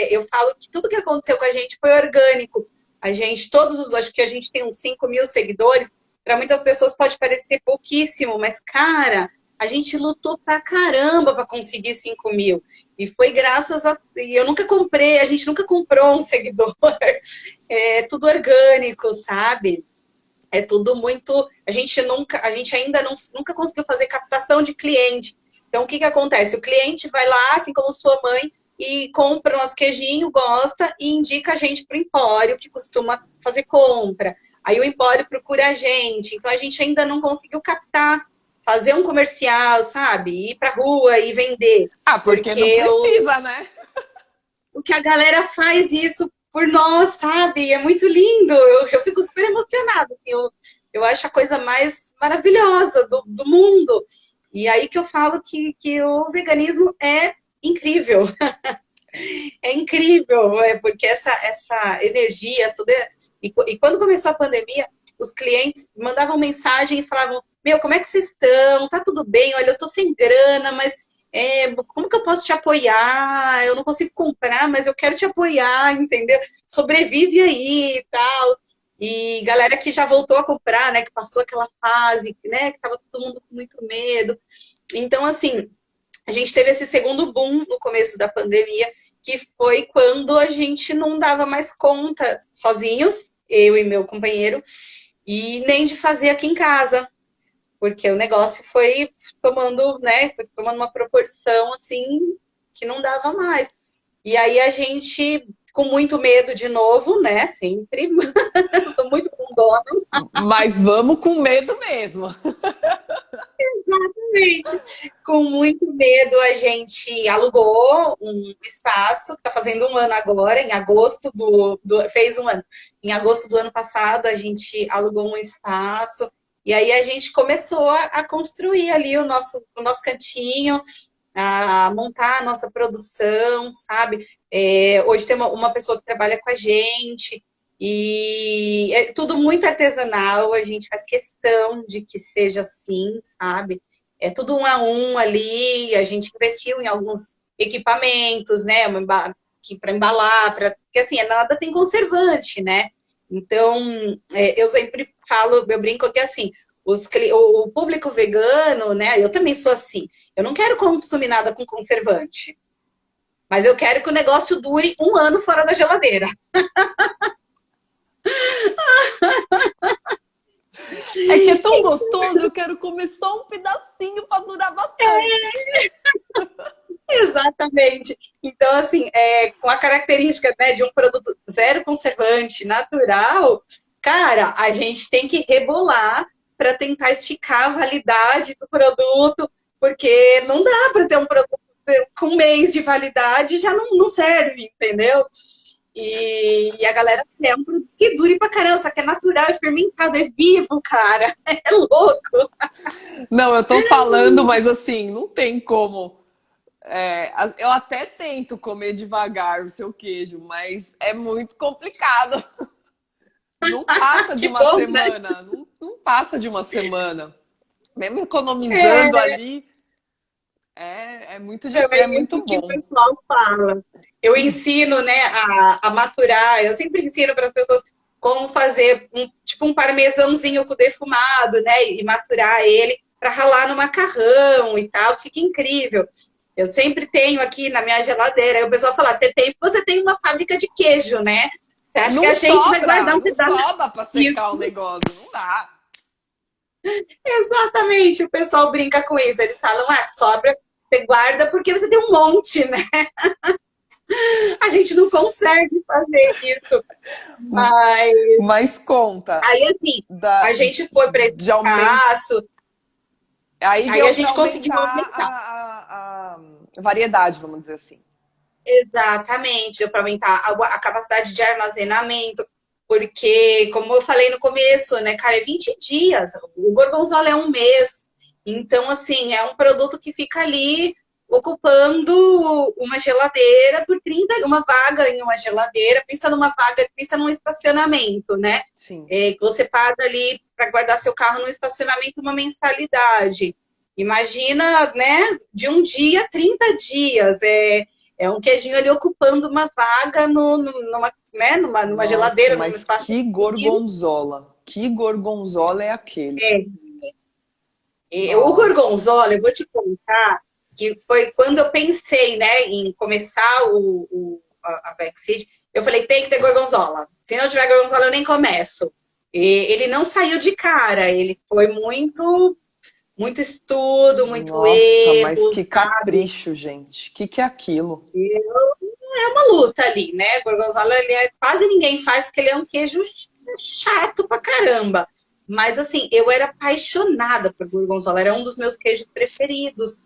eu falo que tudo que aconteceu com a gente foi orgânico. A gente, acho que a gente tem uns 5.000 seguidores, para muitas pessoas pode parecer pouquíssimo, mas, cara, a gente lutou pra caramba para conseguir 5.000. E foi graças a. E eu nunca comprei, a gente nunca comprou um seguidor. É tudo orgânico, sabe? É tudo muito. A gente ainda nunca conseguiu fazer captação de cliente. Então, o que acontece? O cliente vai lá, assim como sua mãe, e compra o nosso queijinho, gosta e indica a gente para o Empório, que costuma fazer compra. Aí o Empório procura a gente. Então, a gente ainda não conseguiu captar, fazer um comercial, sabe? Ir para rua e vender. Ah, porque não Porque precisa, né? o que a galera faz isso por nós, sabe? É muito lindo. Eu fico super emocionada. Assim, eu acho a coisa mais maravilhosa do mundo. E aí que eu falo que o veganismo é incrível. É incrível, porque essa energia toda. E quando começou a pandemia, os clientes mandavam mensagem e falavam: Meu, como é que vocês estão? Tá tudo bem? Olha, eu tô sem grana, mas como que eu posso te apoiar? Eu não consigo comprar, mas eu quero te apoiar, entendeu? Sobrevive aí e tal. E galera que já voltou a comprar, né? Que passou aquela fase, né? Que tava todo mundo com muito medo. Então, assim, a gente teve esse segundo boom no começo da pandemia, que foi quando a gente não dava mais conta sozinhos, eu e meu companheiro, e nem de fazer aqui em casa, porque o negócio foi tomando uma proporção assim que não dava mais. E aí a gente, com muito medo de novo, né? Sempre, eu sou muito bundona. Mas vamos com medo mesmo. Exatamente. Com muito medo, a gente alugou um espaço, que está fazendo um ano agora, em agosto fez um ano. Em agosto do ano passado, a gente alugou um espaço, e aí a gente começou a construir ali o nosso cantinho, a montar a nossa produção, sabe? Hoje tem uma pessoa que trabalha com a gente, e é tudo muito artesanal, a gente faz questão de que seja assim, sabe? É tudo um a um ali, a gente investiu em alguns equipamentos, né? Para embalar, porque assim, nada tem conservante, né? Então, eu sempre falo, eu brinco que assim, o público vegano, né? Eu também sou assim. Eu não quero consumir nada com conservante, mas eu quero que o negócio dure um ano fora da geladeira. É que é tão gostoso, eu quero comer só um pedacinho para durar bastante. Exatamente. Então, assim, com a característica, né, de um produto zero conservante, natural, cara, a gente tem que rebolar para tentar esticar a validade do produto, porque não dá para ter um produto com um mês de validade já não serve, entendeu? E a galera quer um produto que dure pra caramba, só que é natural, é fermentado, é vivo, cara. É louco. Não, eu tô falando, mas assim, não tem como. Eu até tento comer devagar o seu queijo, mas é muito complicado. Não passa de Que uma bom, né? semana. Não passa de uma semana. Mesmo economizando É, ali, É muito Então, difícil, é é muito isso que o bom. pessoal fala. Eu ensino, né, a maturar, eu sempre ensino para as pessoas como fazer tipo um parmesãozinho com defumado, né, e maturar ele para ralar no macarrão e tal, fica incrível. Eu sempre tenho aqui na minha geladeira. Aí o pessoal fala, você tem uma fábrica de queijo, né? Você acha que a gente vai guardar um Não pedaço sobra para disso? secar o negócio, não dá. Exatamente, o pessoal brinca com isso. Eles falam, sobra, você guarda porque você tem um monte, né? A gente não consegue fazer isso. Mas Mas conta aí, assim, a da, gente foi para esse de aumentar. espaço, Aí aí a deu para gente conseguiu aumentar aumentar. a variedade, vamos dizer assim. Exatamente, para aumentar a capacidade de armazenamento, porque, como eu falei no começo, né, cara, é 20 dias, o gorgonzola é um mês, então, assim, é um produto que fica ali ocupando uma geladeira por 30, uma vaga em uma geladeira, pensa numa vaga, pensa num estacionamento, né, Sim. que você paga ali para guardar seu carro no estacionamento uma mensalidade. Imagina, né, de um dia, 30 dias, é um queijinho ali ocupando uma vaga numa, né, numa Nossa, geladeira, num mas espaço que livre. gorgonzola. Que gorgonzola é aquele? É. E o gorgonzola, Nossa. eu vou te contar que foi quando eu pensei, né, em começar a Backseat, eu falei, tem que ter gorgonzola. Se não tiver gorgonzola, eu nem começo. E ele não saiu de cara, ele foi muito estudo, muito Nossa, mas erro, que sabe? capricho, gente. Que é aquilo? É uma luta ali, né? Gorgonzola, quase ninguém faz, porque ele é um queijo chato pra caramba. Mas, assim, eu era apaixonada por gorgonzola, era um dos meus queijos preferidos.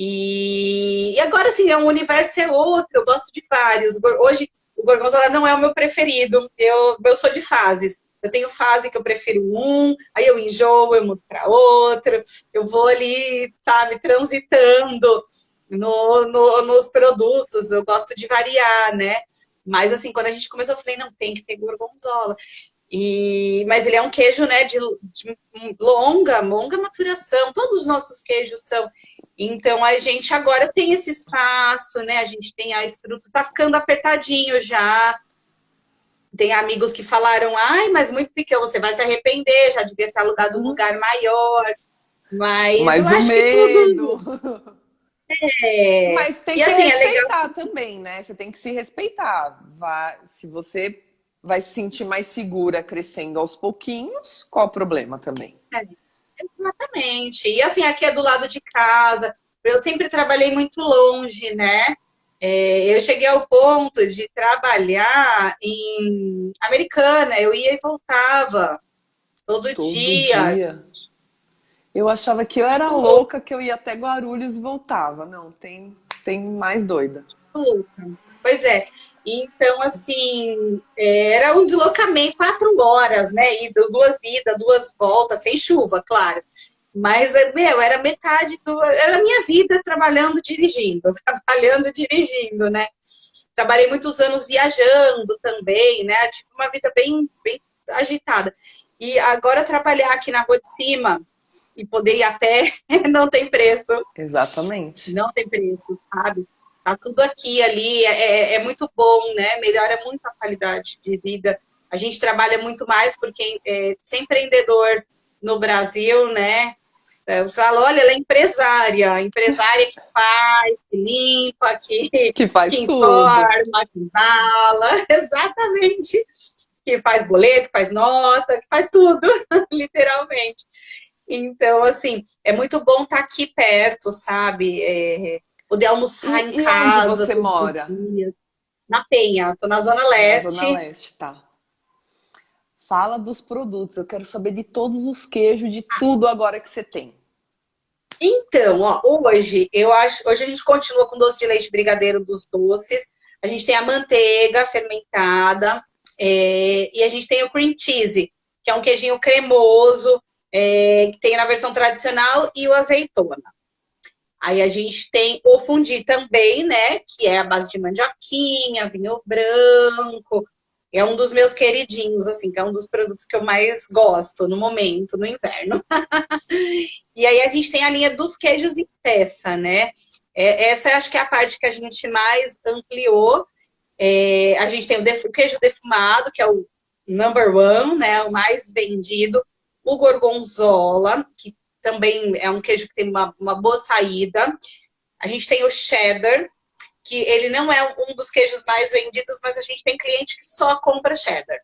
E agora, assim, o universo é outro, eu gosto de vários. Hoje, o gorgonzola não é o meu preferido, eu sou de fases. Eu tenho fase que eu prefiro um, aí eu enjoo, eu mudo para outro, eu vou ali, sabe, transitando nos produtos, eu gosto de variar, né? Mas assim, quando a gente começou, eu falei, não, tem que ter gorgonzola. Mas ele é um queijo, né, de longa maturação, todos os nossos queijos são. Então a gente agora tem esse espaço, né? A gente tem a estrutura, tá ficando apertadinho já. Tem amigos que falaram, ai, mas muito pequeno, você vai se arrepender, já devia ter alugado um lugar maior. Mas eu Mas o acho que tudo medo. é. Mas tem E que assim, é legal. respeitar também, né? Você tem que se respeitar. Se você vai se sentir mais segura crescendo aos pouquinhos, qual o problema também? Exatamente. E assim, aqui é do lado de casa. Eu sempre trabalhei muito longe, né? Eu cheguei ao ponto de trabalhar em Americana. Eu ia e voltava todo Todo dia. dia. Eu achava que eu era Tipo, louco, louca, que eu ia até Guarulhos e voltava. Não, tem mais doida. louca. Pois é. Então, assim, era um deslocamento 4 horas, né? Duas idas, duas voltas, sem chuva, claro. Mas, meu, era metade era a minha vida trabalhando, dirigindo, trabalhando, dirigindo, né? Trabalhei muitos anos viajando também, né? Tive uma vida bem agitada. E agora trabalhar aqui na Rua de Cima e poder ir a pé não tem preço. Exatamente. Não tem preço, sabe? Tá tudo aqui, ali, é muito bom, né? Melhora muito a qualidade de vida. A gente trabalha muito mais porque ser empreendedor no Brasil, né? Você fala, olha, ela é empresária que faz, que limpa, Que que faz tudo. informa, que fala, exatamente, que faz boleto, que faz nota, que faz tudo, literalmente. Então, assim, é muito bom estar aqui perto, sabe? Poder almoçar em E onde casa você todos os mora? dias. Na Penha, tô na Zona Na Zona Leste. Leste, tá. Fala dos produtos. Eu quero saber de todos os queijos, de tudo agora que você tem. Então, ó, hoje a gente continua com doce de leite brigadeiro dos doces. A gente tem a manteiga fermentada, e a gente tem o cream cheese, que é um queijinho cremoso, que tem na versão tradicional, e o azeitona. Aí a gente tem o fundi também, né? Que é a base de mandioquinha, vinho branco. é um dos meus queridinhos, assim, que é um dos produtos que eu mais gosto no momento, no inverno. E aí a gente tem a linha dos queijos em peça, né? Essa acho que é a parte que a gente mais ampliou. A gente tem o queijo defumado, que é o number one, né? O mais vendido. O gorgonzola, que também é um queijo que tem uma boa saída. A gente tem o cheddar, que ele não é um dos queijos mais vendidos, mas a gente tem cliente que só compra cheddar.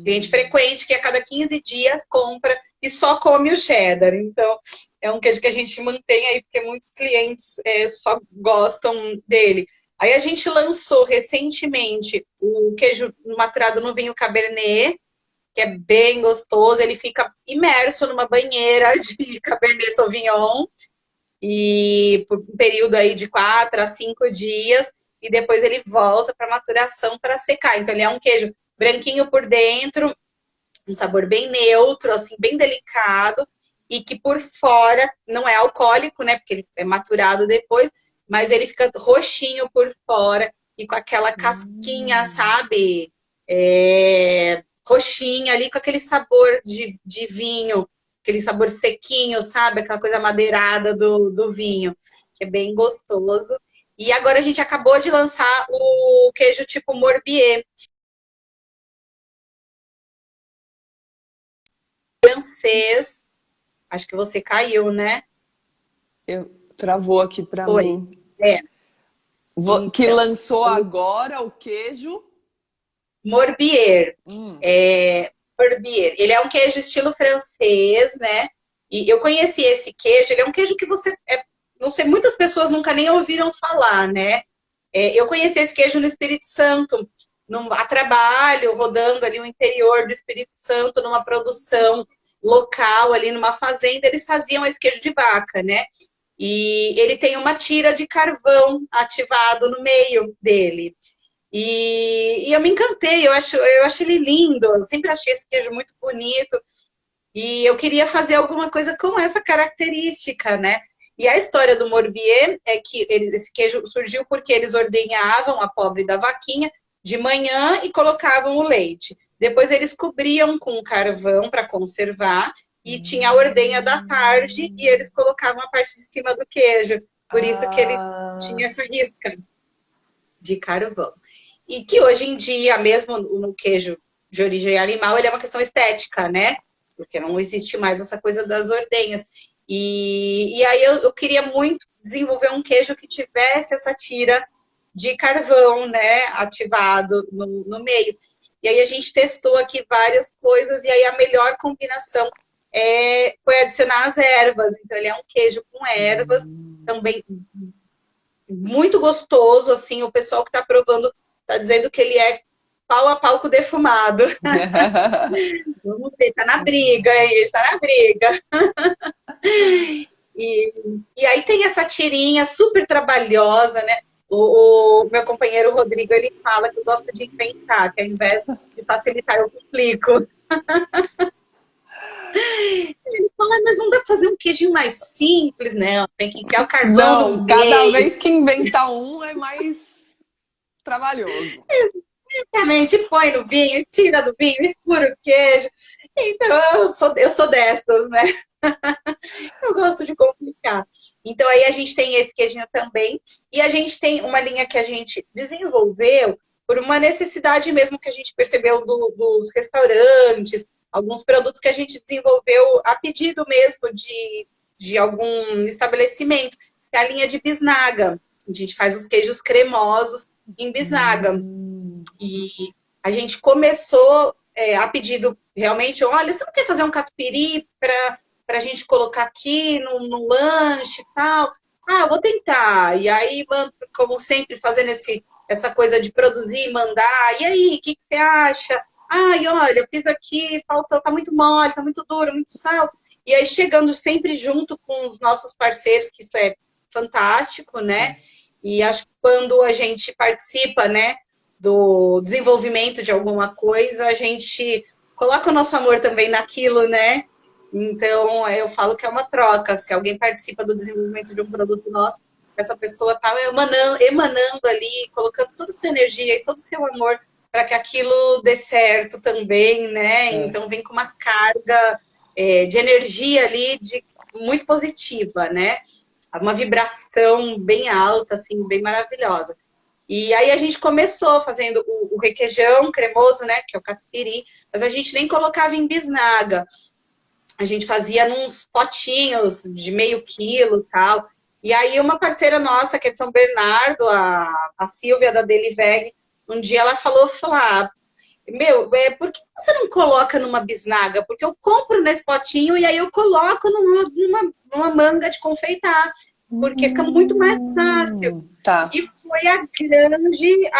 Cliente frequente que a cada 15 dias compra e só come o cheddar. Então, é um queijo que a gente mantém aí, porque muitos clientes só gostam dele. Aí a gente lançou recentemente o queijo maturado no vinho Cabernet, que é bem gostoso. Ele fica imerso numa banheira de Cabernet Sauvignon e por um período aí de 4 a 5 dias, e depois ele volta para maturação para secar. Então ele é um queijo branquinho por dentro, um sabor bem neutro, assim, bem delicado, e que por fora não é alcoólico, né? Porque ele é maturado depois, mas ele fica roxinho por fora e com aquela casquinha, sabe? Roxinha ali, com aquele sabor de vinho, aquele sabor sequinho, sabe? Aquela coisa madeirada do vinho, que é bem gostoso. E agora a gente acabou de lançar o queijo tipo Morbier, francês. Acho que você caiu, né? Travou aqui para Oi. mim. É. Que Então, lançou agora o queijo? Morbier. Morbier. Ele é um queijo estilo francês, né? E eu conheci esse queijo. Ele é um queijo que você... não sei, muitas pessoas nunca nem ouviram falar, né? Eu conheci esse queijo no Espírito Santo, a trabalho, rodando ali o interior do Espírito Santo, numa produção local, ali numa fazenda. Eles faziam esse queijo de vaca, né? E ele tem uma tira de carvão ativado no meio dele. E eu me encantei, eu acho ele lindo, eu sempre achei esse queijo muito bonito. E eu queria fazer alguma coisa com essa característica, né? E a história do Morbier é que esse queijo surgiu porque eles ordenhavam a pobre da vaquinha de manhã e colocavam o leite. Depois eles cobriam com carvão para conservar e tinha a ordenha da tarde e eles colocavam a parte de cima do queijo. Por isso que ele tinha essa risca de carvão. E que hoje em dia, mesmo no queijo de origem animal, ele é uma questão estética, né? Porque não existe mais essa coisa das ordenhas. E aí eu queria muito desenvolver um queijo que tivesse essa tira de carvão, né, ativado no meio. E aí a gente testou aqui várias coisas, e aí a melhor combinação foi adicionar as ervas. Então ele é um queijo com ervas, também muito gostoso, assim, o pessoal que está provando está dizendo que ele é pau a pau com o defumado. Vamos ver, tá na briga, hein? Ele tá na briga. E aí tem essa tirinha super trabalhosa, né? O meu companheiro Rodrigo, ele fala que eu gosto de inventar, que ao invés de facilitar, eu complico. Ele fala, mas não dá pra fazer um queijinho mais simples, né? Tem que enfiar o carvão no Cada meio. vez que inventa um é mais trabalhoso. Exatamente, põe no vinho, tira do vinho e fura o queijo. Então, eu sou dessas, né? Eu gosto de complicar. Então, aí a gente tem esse queijinho também. E a gente tem uma linha que a gente desenvolveu por uma necessidade mesmo que a gente percebeu dos restaurantes, alguns produtos que a gente desenvolveu a pedido mesmo de algum estabelecimento, que é a linha de bisnaga. A gente faz os queijos cremosos em bisnaga. E a gente começou a pedido realmente, olha, você não quer fazer um catupiry para a gente colocar aqui no lanche e tal? Ah, vou tentar. E aí, como sempre, fazendo essa coisa de produzir e mandar. E aí, o que você acha? Ai, olha, eu fiz aqui, tá muito mole, tá muito duro, muito sal. E aí, chegando sempre junto com os nossos parceiros, que isso é fantástico, né? E acho que quando a gente participa, né, do desenvolvimento de alguma coisa, a gente coloca o nosso amor também naquilo, né? Então, eu falo que é uma troca. Se alguém participa do desenvolvimento de um produto nosso, essa pessoa está emanando ali, colocando toda a sua energia e todo o seu amor para que aquilo dê certo também, né? É. Então vem com uma carga de energia ali muito positiva, né? Uma vibração bem alta, assim, bem maravilhosa. E aí a gente começou fazendo o requeijão cremoso, né? Que é o catupiry, mas a gente nem colocava em bisnaga. A gente fazia nos potinhos de meio quilo e tal. E aí uma parceira nossa, que é de São Bernardo, a Silvia da Deliveg, um dia ela falou, meu, por que você não coloca numa bisnaga? Porque eu compro nesse potinho e aí eu coloco numa manga de confeitar, porque fica muito mais fácil. Tá. E foi a grande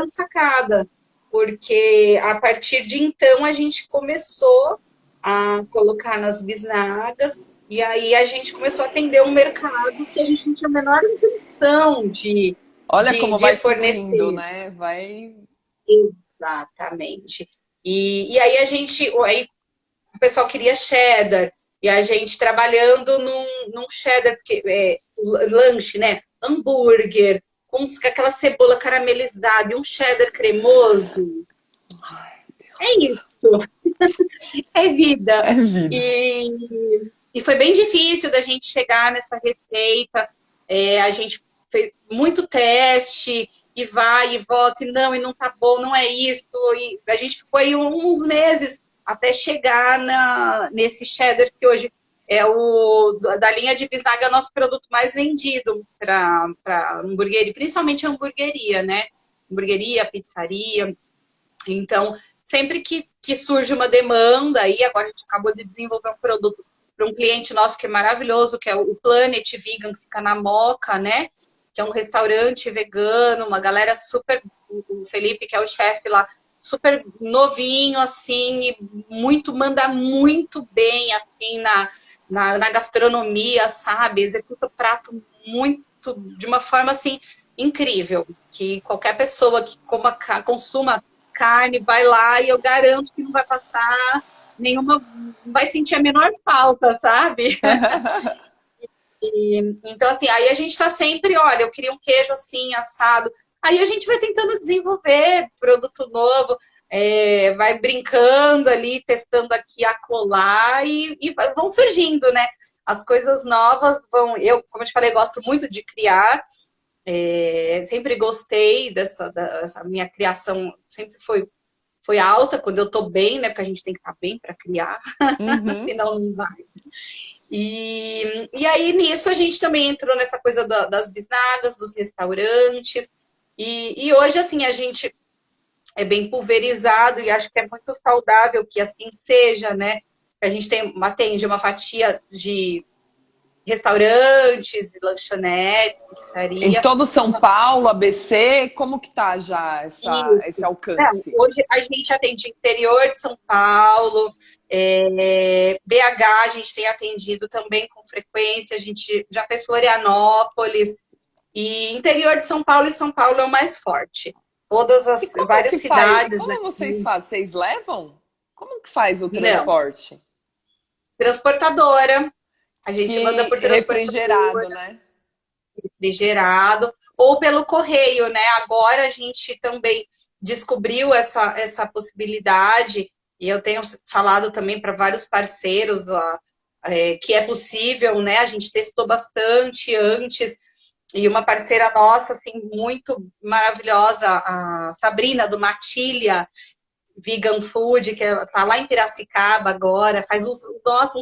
sacada, porque a partir de então a gente começou a colocar nas bisnagas, e aí a gente começou a atender um mercado que a gente não tinha a menor intenção Olha como de vai fluindo, fornecer. né? Vai. Exatamente. E aí aí o pessoal queria cheddar, e a gente trabalhando num cheddar, porque lanche, né? Hambúrguer, com aquela cebola caramelizada e um cheddar cremoso. Ai, É Deus. isso, é vida. É vida. E foi bem difícil da gente chegar nessa receita. A gente fez muito teste, e vai, e volta, e não tá bom, não é isso. E a gente ficou aí uns meses até chegar nesse cheddar que hoje é da linha de bisnaga, é o nosso produto mais vendido para hamburgueria, principalmente a hamburgueria, né? Hamburgueria, pizzaria. Então, sempre que surge uma demanda, aí agora a gente acabou de desenvolver um produto para um cliente nosso que é maravilhoso, que é o Planet Vegan, que fica na Moca, né? Que é um restaurante vegano, uma galera super. O Felipe, que é o chefe lá, super novinho, assim, e manda muito bem, assim, na gastronomia, sabe? Executa o prato de uma forma, assim, incrível. Que qualquer pessoa que consuma carne, vai lá e eu garanto que não vai passar nenhuma, não vai sentir a menor falta, sabe? Então, assim, aí a gente tá sempre, olha, eu queria um queijo assim, assado. Aí a gente vai tentando desenvolver produto novo, vai brincando ali, testando aqui, acolá, e vão surgindo, né? As coisas novas vão. Eu, como eu te falei, gosto muito de criar. Sempre gostei dessa minha criação, sempre foi alta quando eu tô bem, né? Porque a gente tem que estar bem para criar, Uhum. senão não vai. E aí, nisso, a gente também entrou nessa coisa das bisnagas, dos restaurantes. E hoje, assim, a gente é bem pulverizado e acho que é muito saudável que assim seja, né? A gente atende uma fatia de restaurantes, lanchonetes, Em pizzaria. todo São Paulo, ABC, como que tá já esse Isso. Não, alcance? hoje a gente atende interior de São Paulo, BH a gente tem atendido também com frequência, a gente já fez Florianópolis, e interior de São Paulo, e São Paulo é o mais forte. Todas E as como várias que faz? E cidades como vocês daqui. fazem? Vocês levam? Como que faz o Não, transporte? transportadora, a gente manda Que por refrigerado, transportadora, né? refrigerado, ou pelo correio, né? Agora a gente também descobriu essa possibilidade, e eu tenho falado também para vários parceiros que é possível, né? A gente testou bastante antes, e uma parceira nossa, assim, muito maravilhosa, a Sabrina, do Matilha Vegan Food, que tá lá em Piracicaba agora, faz uns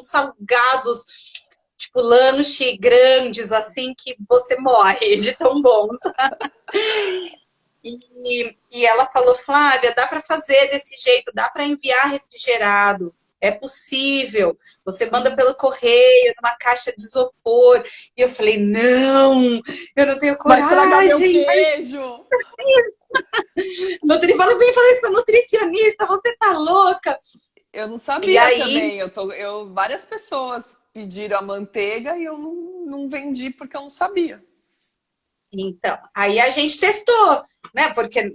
salgados tipo, lanche grandes, assim, que você morre de tão bons. E ela falou, Flávia, dá para fazer desse jeito, dá para enviar refrigerado, é possível. Você manda pelo correio, numa caixa de isopor. E eu falei, não, eu não tenho Vai estragar meu coragem. queijo! Nutricionista, vem falar isso para nutricionista, você tá louca? Eu não E sabia aí, também. Várias pessoas pediram a manteiga e eu não vendi porque eu não sabia. então, aí a gente testou, né? Porque,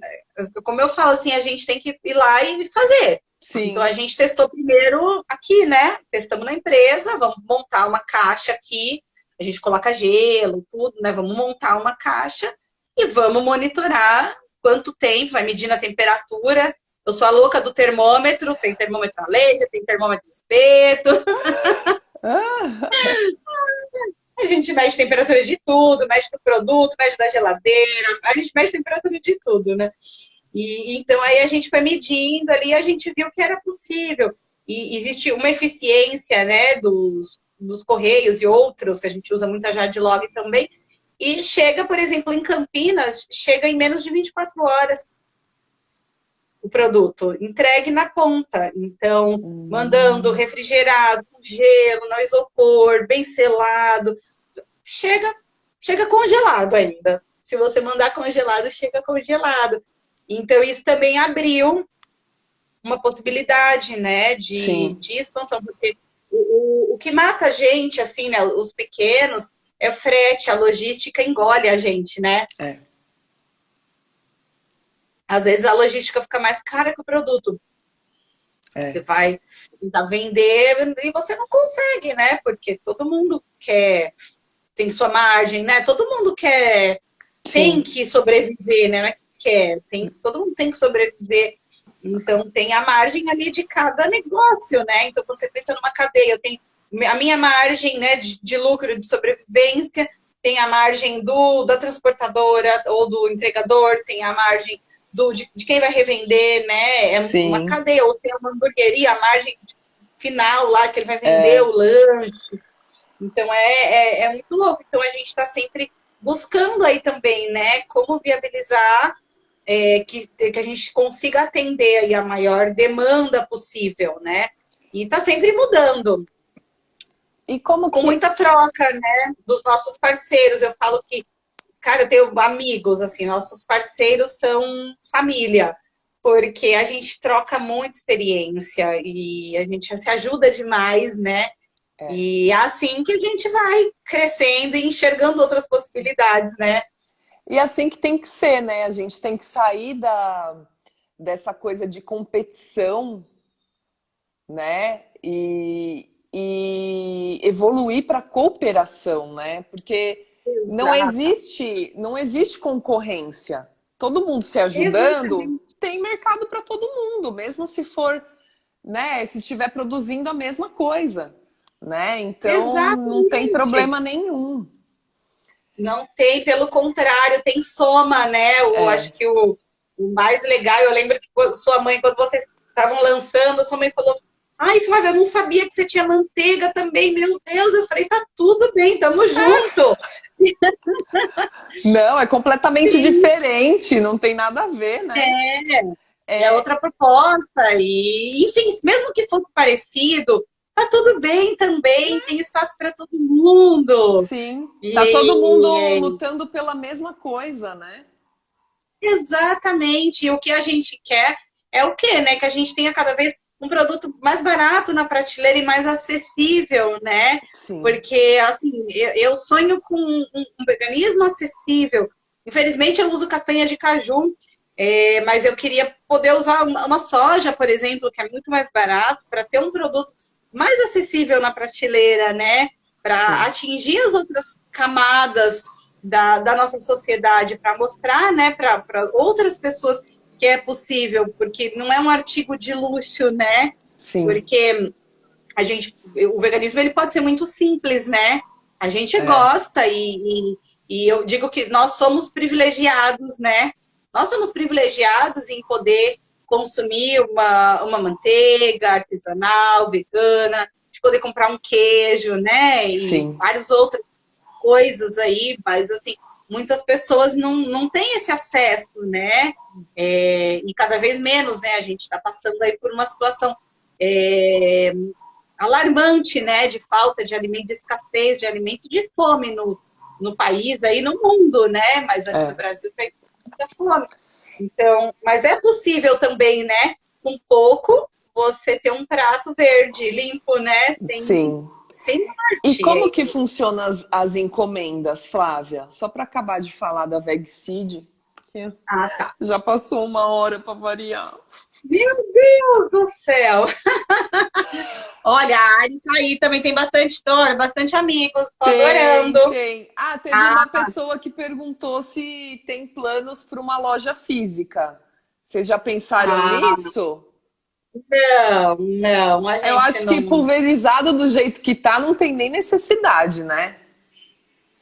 como eu falo assim, a gente tem que ir lá e fazer. Então, a Sim. gente testou primeiro aqui, né? Testamos na empresa, vamos montar uma caixa aqui, a gente coloca gelo, tudo, né? Vamos montar uma caixa e vamos monitorar quanto tempo, vai medindo a temperatura. Eu sou a louca do termômetro, tem termômetro a laser, tem termômetro espeto. A gente mede temperatura de tudo, mede do produto, mede da geladeira, a gente mede temperatura de tudo, né? E então aí a gente foi medindo ali, a gente viu que era possível. E existe uma eficiência, né, dos correios e outros, que a gente usa muito a Jadlog também, e chega, por exemplo, em Campinas, chega em menos de 24 horas o produto, entregue na ponta. Então, mandando refrigerado, com gelo, no isopor, bem selado, chega congelado ainda. Se você mandar congelado, chega congelado. Então, isso também abriu uma possibilidade, né, de expansão, porque o que mata a gente, assim, né, os pequenos, é o frete, a logística engole a gente, né? É. Às vezes a logística fica mais cara que o produto. Você vai tentar vender e você não consegue, né? Porque todo mundo quer, tem sua margem, né? Todo mundo quer, tem que sobreviver, né? Não é que quer, todo mundo tem que sobreviver. Então, tem a margem ali de cada negócio, né? Então, quando você pensa numa cadeia, eu tenho a minha margem, né, de lucro, de sobrevivência, tem a margem da transportadora ou do entregador, tem a margem de quem vai revender, né? É uma cadeia, ou tem uma hamburgueria, a margem final lá, que ele vai vender o lanche. Então, é muito louco. Então, a gente está sempre buscando aí também, né, como viabilizar que a gente consiga atender aí a maior demanda possível, né? E está sempre mudando. E como com muita troca, né, dos nossos parceiros. Eu falo que, cara, eu tenho amigos, assim, nossos parceiros são família, porque a gente troca muita experiência e a gente se ajuda demais, né? E é assim que a gente vai crescendo e enxergando outras possibilidades, né? E assim que tem que ser, né? A gente tem que sair dessa coisa de competição, né? E evoluir para cooperação, né? Porque não existe concorrência. Todo mundo se ajudando, tem mercado para todo mundo, mesmo se for, né? Se estiver produzindo a mesma coisa, né? Então não tem problema nenhum. Não tem, pelo contrário, tem soma, né? Eu acho que o mais legal, eu lembro que sua mãe, quando vocês estavam lançando, sua mãe falou: ai, Flávia, eu não sabia que você tinha manteiga também, meu Deus. Eu falei: tá tudo bem, tamo junto. Não, é completamente diferente, não tem nada a ver, né? É outra proposta. E, enfim, mesmo que fosse parecido, tá tudo bem também, tem espaço para todo mundo. Sim, tá todo mundo lutando pela mesma coisa, né? Exatamente. E o que a gente quer é o quê, né? Que a gente tenha cada vez um produto mais barato na prateleira e mais acessível, né? Sim. Porque, assim, eu sonho com um veganismo acessível. Infelizmente, eu uso castanha de caju, mas eu queria poder usar uma soja, por exemplo, que é muito mais barato, para ter um produto mais acessível na prateleira, né? Para atingir as outras camadas da nossa sociedade, para mostrar, né, para outras pessoas que é possível, porque não é um artigo de luxo, né? Sim. Porque o veganismo ele pode ser muito simples, né? A gente gosta e eu digo que nós somos privilegiados, né? Nós somos privilegiados em poder consumir uma manteiga artesanal, vegana, de poder comprar um queijo, né? E várias outras coisas aí, mas assim, muitas pessoas não têm esse acesso, né? E cada vez menos, né? A gente está passando aí por uma situação alarmante, né? De falta de alimento, de escassez de alimento, de fome no país, aí no mundo, né? Mas aqui no Brasil tem muita fome. Então, mas é possível também, né? Com pouco, você ter um prato verde, limpo, né? Sem morte. E como que funcionam as encomendas, Flávia? Só para acabar de falar da VegSeed, que já passou 1 hora para variar. Meu Deus do céu! Olha, a Ari tá aí, também tem bastante história, bastante amigos, tô Tem, adorando. tem. Ah, teve Ah, uma pessoa que perguntou se tem planos para uma loja física. Vocês já pensaram ah, nisso? não, não, a Eu gente acho que não. pulverizado do jeito que tá, não tem nem necessidade, né?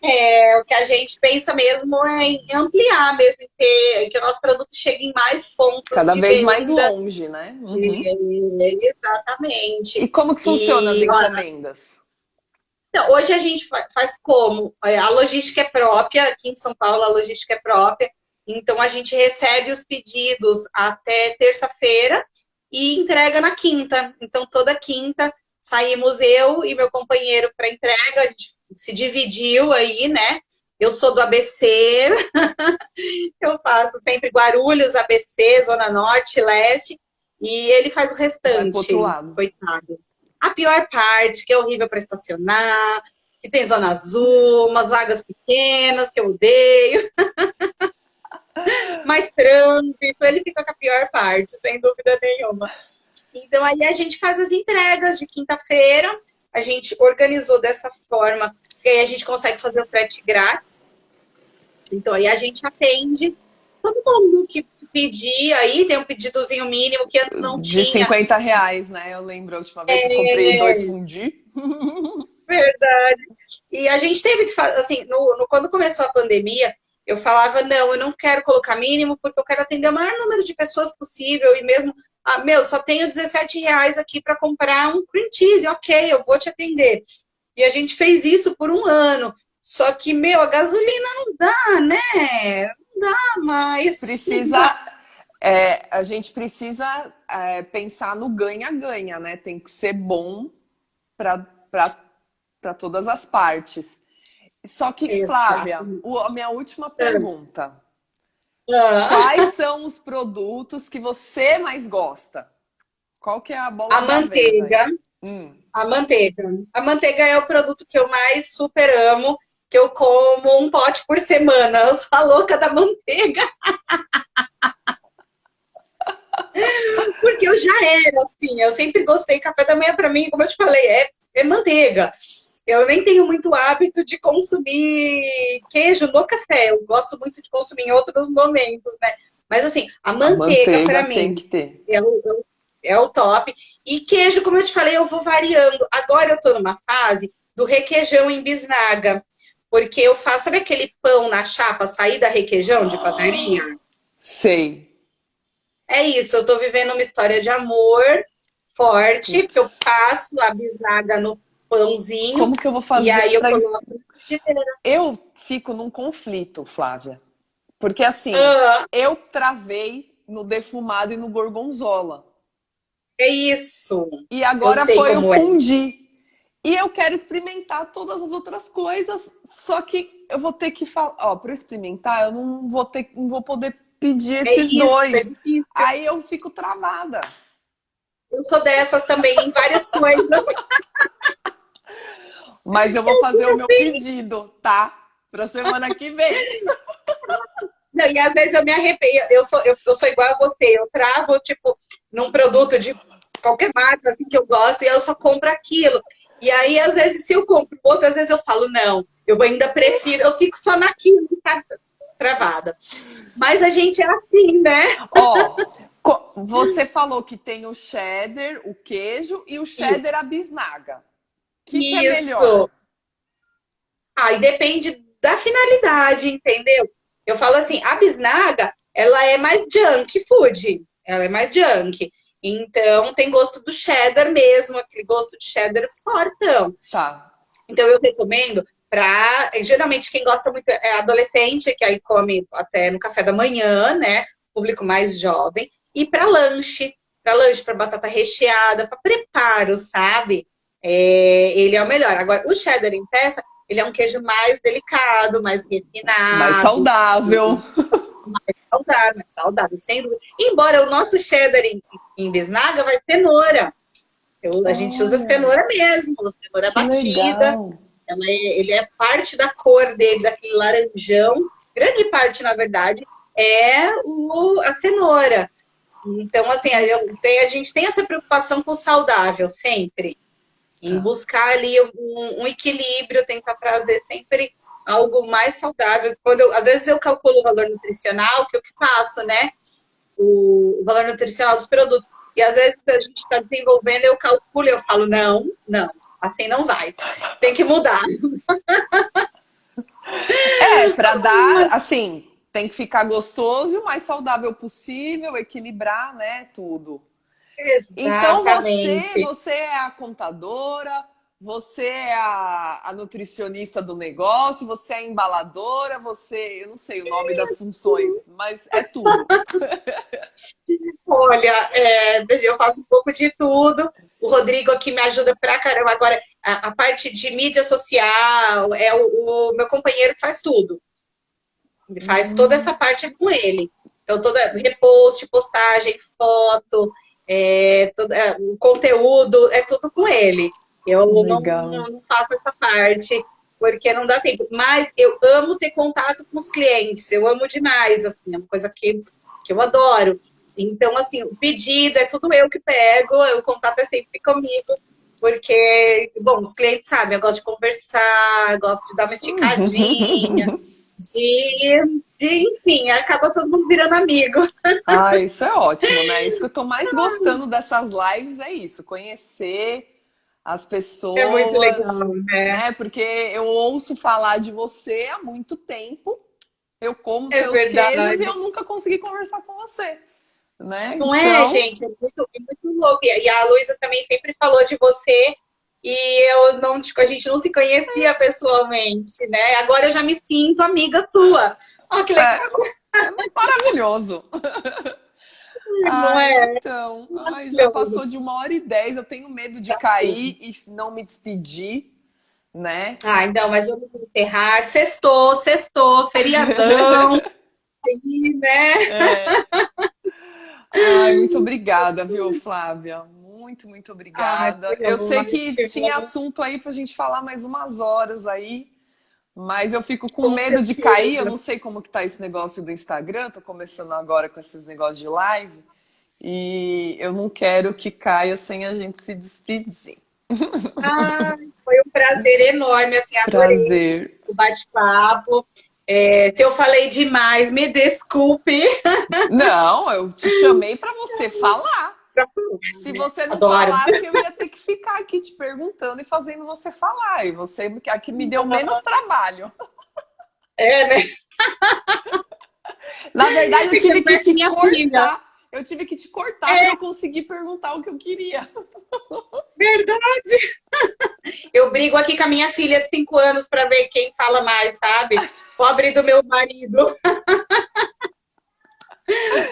É, o que a gente pensa mesmo é em ampliar mesmo, em ter, que o nosso produto chegue em mais pontos Cada de vez mais venda. longe, né? Uhum. Exatamente. E como que funcionam as E ó, encomendas? então, hoje a gente faz como? A logística é própria, aqui em São Paulo a logística é própria, então a gente recebe os pedidos até terça-feira e entrega na quinta. Então toda quinta saímos eu e meu companheiro para entrega, a gente se dividiu aí, né? Eu sou do ABC, eu faço sempre Guarulhos, ABC, Zona Norte, Leste, e ele faz o Vai pro outro restante, lado. coitado. A pior parte, que é horrível para estacionar, que tem zona azul, umas vagas pequenas, que eu odeio, mais trânsito, ele fica com a pior parte, sem dúvida nenhuma. Então, aí a gente faz as entregas de quinta-feira, a gente organizou dessa forma, que aí a gente consegue fazer o frete grátis. Então, aí a gente atende todo mundo que pedir aí, tem um pedidozinho mínimo que antes não De tinha. R$ 50, né? Eu lembro a última vez que eu comprei 2 fundi. Verdade. E a gente teve que fazer, assim, quando começou a pandemia, eu falava, não, eu não quero colocar mínimo, porque eu quero atender o maior número de pessoas possível, e mesmo, só tenho R$ 17 aqui para comprar um cream cheese, ok, eu vou te atender. E a gente fez isso por um ano. Só que, a gasolina não dá, né? Não dá mais. A gente precisa pensar no ganha-ganha, né? Tem que ser bom para todas as partes. Só que, Flávia, Exato. a minha última pergunta. Ah, Quais são os produtos que você mais gosta? Qual que é a bola a da vez aí? manteiga. A manteiga. A manteiga é o produto que eu mais super amo, que eu como um pote por semana. Eu sou a louca da manteiga, porque eu já era assim. Eu sempre gostei. Café da manhã, para mim, como eu te falei, é manteiga. Eu nem tenho muito hábito de consumir queijo no café. Eu gosto muito de consumir em outros momentos, né? Mas assim, a A manteiga manteiga para tem mim que ter. é o top. E queijo, como eu te falei, eu vou variando. Agora eu tô numa fase do requeijão em bisnaga. Porque eu faço, sabe aquele pão na chapa, saída requeijão de padaria? Sei. É isso, eu tô vivendo uma história de amor forte, porque eu Putz. passo a bisnaga no pãozinho Como que eu vou e fazer aí eu para. coloco na frigideira. Eu fico num conflito, Flávia. Porque assim, Ah, eu travei no defumado e no gorgonzola. é isso. E Eu agora sei foi o como é. fundi. E eu quero experimentar todas as outras coisas, só que eu vou ter que falar, ó, para eu experimentar, eu não vou poder pedir É esses isso, é dois. difícil. Aí eu fico travada. Eu sou dessas também, em várias coisas. Mas eu vou fazer o meu pedido, tá? Pra semana que vem. Não, e às vezes eu me arrependo. Eu sou igual a você. Eu travo, tipo, num produto de qualquer marca assim, que eu gosto e eu só compro aquilo. E aí, às vezes, se eu compro outro, às vezes eu falo, não, eu ainda prefiro, eu fico só naquilo que tá travada. Mas a gente é assim, né? Ó, você falou que tem o cheddar, o queijo e o cheddar à bisnaga. O que é melhor? Isso. Aí depende da finalidade, entendeu? Eu falo assim, a bisnaga, ela é mais junk food. Ela é mais junk. Então, tem gosto do cheddar mesmo, aquele gosto de cheddar fortão. Tá. Então, eu recomendo para. Geralmente, quem gosta muito é adolescente, que aí come até no café da manhã, né? Público mais jovem. E para lanche, para batata recheada, para preparo, sabe? Ele é o melhor. Agora, o cheddar em peça, ele é um queijo mais delicado, mais Mais refinado, saudável. mais saudável, sem dúvida. Embora o nosso cheddar em bisnaga vai cenoura. A gente usa Olha, cenoura mesmo, cenoura que batida. legal. Ele é parte da cor dele, daquele laranjão. Grande parte, na verdade, é a cenoura. Então, assim, a gente tem essa preocupação com o saudável sempre. em Tá. buscar ali um equilíbrio, tentar trazer sempre algo mais saudável. Às vezes eu calculo o valor nutricional, que é o que faço, né? O valor nutricional dos produtos. E às vezes a gente está desenvolvendo, eu calculo, eu falo, não, não, assim não vai. Tem que mudar. Para dar, assim, tem que ficar gostoso e o mais saudável possível, equilibrar, né, tudo. Então Exatamente. você é a contadora, você é a nutricionista do negócio, você é a embaladora, você, eu não sei o nome das funções, mas é tudo. Olha, eu faço um pouco de tudo. O Rodrigo aqui me ajuda pra caramba. Agora, a parte de mídia social, é o meu companheiro que faz tudo. Ele faz toda essa parte com ele. Então, toda repost, postagem, foto, o conteúdo, é tudo com ele. Eu Legal. não faço essa parte, porque não dá tempo. Mas eu amo ter contato com os clientes, eu amo demais, assim, é uma coisa que eu adoro. Então, assim, o pedido é tudo eu que pego, o contato é sempre comigo, porque, bom, os clientes sabem, eu gosto de conversar, gosto de dar uma esticadinha, enfim, acaba todo mundo virando amigo. Ah, isso é ótimo, né? Isso que eu tô mais gostando dessas lives é isso, conhecer as É muito legal, pessoas, né? né? Porque eu ouço falar de você há muito tempo, eu como É seus queijos e verdade. eu nunca consegui conversar com você, né? Não é, Então, gente? É muito louco. E a Luísa também sempre falou de você e eu não, tipo, a gente não se conhecia pessoalmente, né? Agora eu já me sinto amiga sua. Ó, que legal, é, é maravilhoso. não Ai, é? então, ai, já Maravilhoso. passou de 1h10, eu tenho medo de cair e não me despedir, né? Ah, então, mas vamos encerrar. Sextou, sextou, feriadão, aí, né? É. Ai, muito obrigada, viu, Flávia? Muito, muito Ai, obrigada. foi Eu sei que tinha ótimo. assunto aí pra gente falar mais umas horas aí, mas eu fico com Com medo de cair. Eu certeza. não sei como que tá esse negócio do Instagram, tô começando agora com esses negócios de live, e eu não quero que caia sem a gente se despedir. Ai, foi um prazer enorme, assim, adorei Prazer. o bate-papo. Se eu falei demais, me desculpe. Não, eu te chamei para você falar. Se você não Adoro. falasse, eu ia ter que ficar aqui te perguntando e fazendo você falar. E você aqui me deu menos trabalho. É, né? Na verdade, eu Tem que ser tive que perto te minha filha. cortar. Eu tive que te cortar para É eu conseguir perguntar o que eu queria. verdade. Eu brigo aqui com a minha filha de 5 anos para ver quem fala mais, sabe? Pobre do meu marido.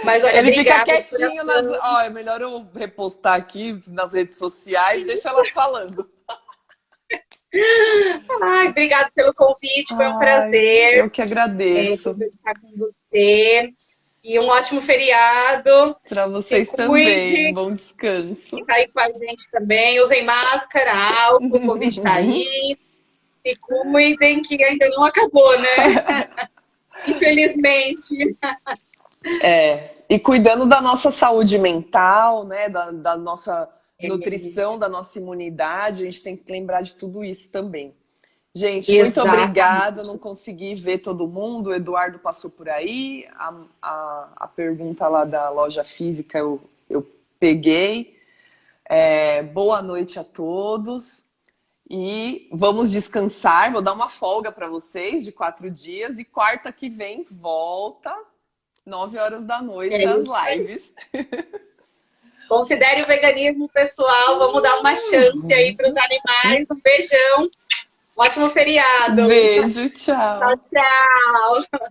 Mas olha, Ele fica obrigada de quietinho nas. coração. Ó, é melhor eu repostar aqui nas redes sociais, deixa elas falando. Ai, obrigada pelo convite, foi um Ai, prazer eu que agradeço. conversar com você. E um ótimo feriado. Para Se vocês também. cuide. Bom descanso. Que tá aí com a gente também. Usem máscara, álcool, o Covid tá aí. Se cuidem, que ainda não acabou, né? Infelizmente. E cuidando da nossa saúde mental, né, da nossa É, nutrição, da nossa imunidade, a gente tem que lembrar de tudo isso também. Gente, muito obrigada. Não exatamente. consegui ver todo mundo. O Eduardo passou por aí. A pergunta lá da loja física eu peguei. Boa noite a todos. E vamos descansar. Vou dar uma folga para vocês de 4 dias. E quarta que vem volta 9 horas da É noite, as isso aí. lives. Considere o veganismo, pessoal. Vamos dar uma chance aí para os animais. Um beijão. Um ótimo feriado. Beijo, Tchau, tchau. tchau.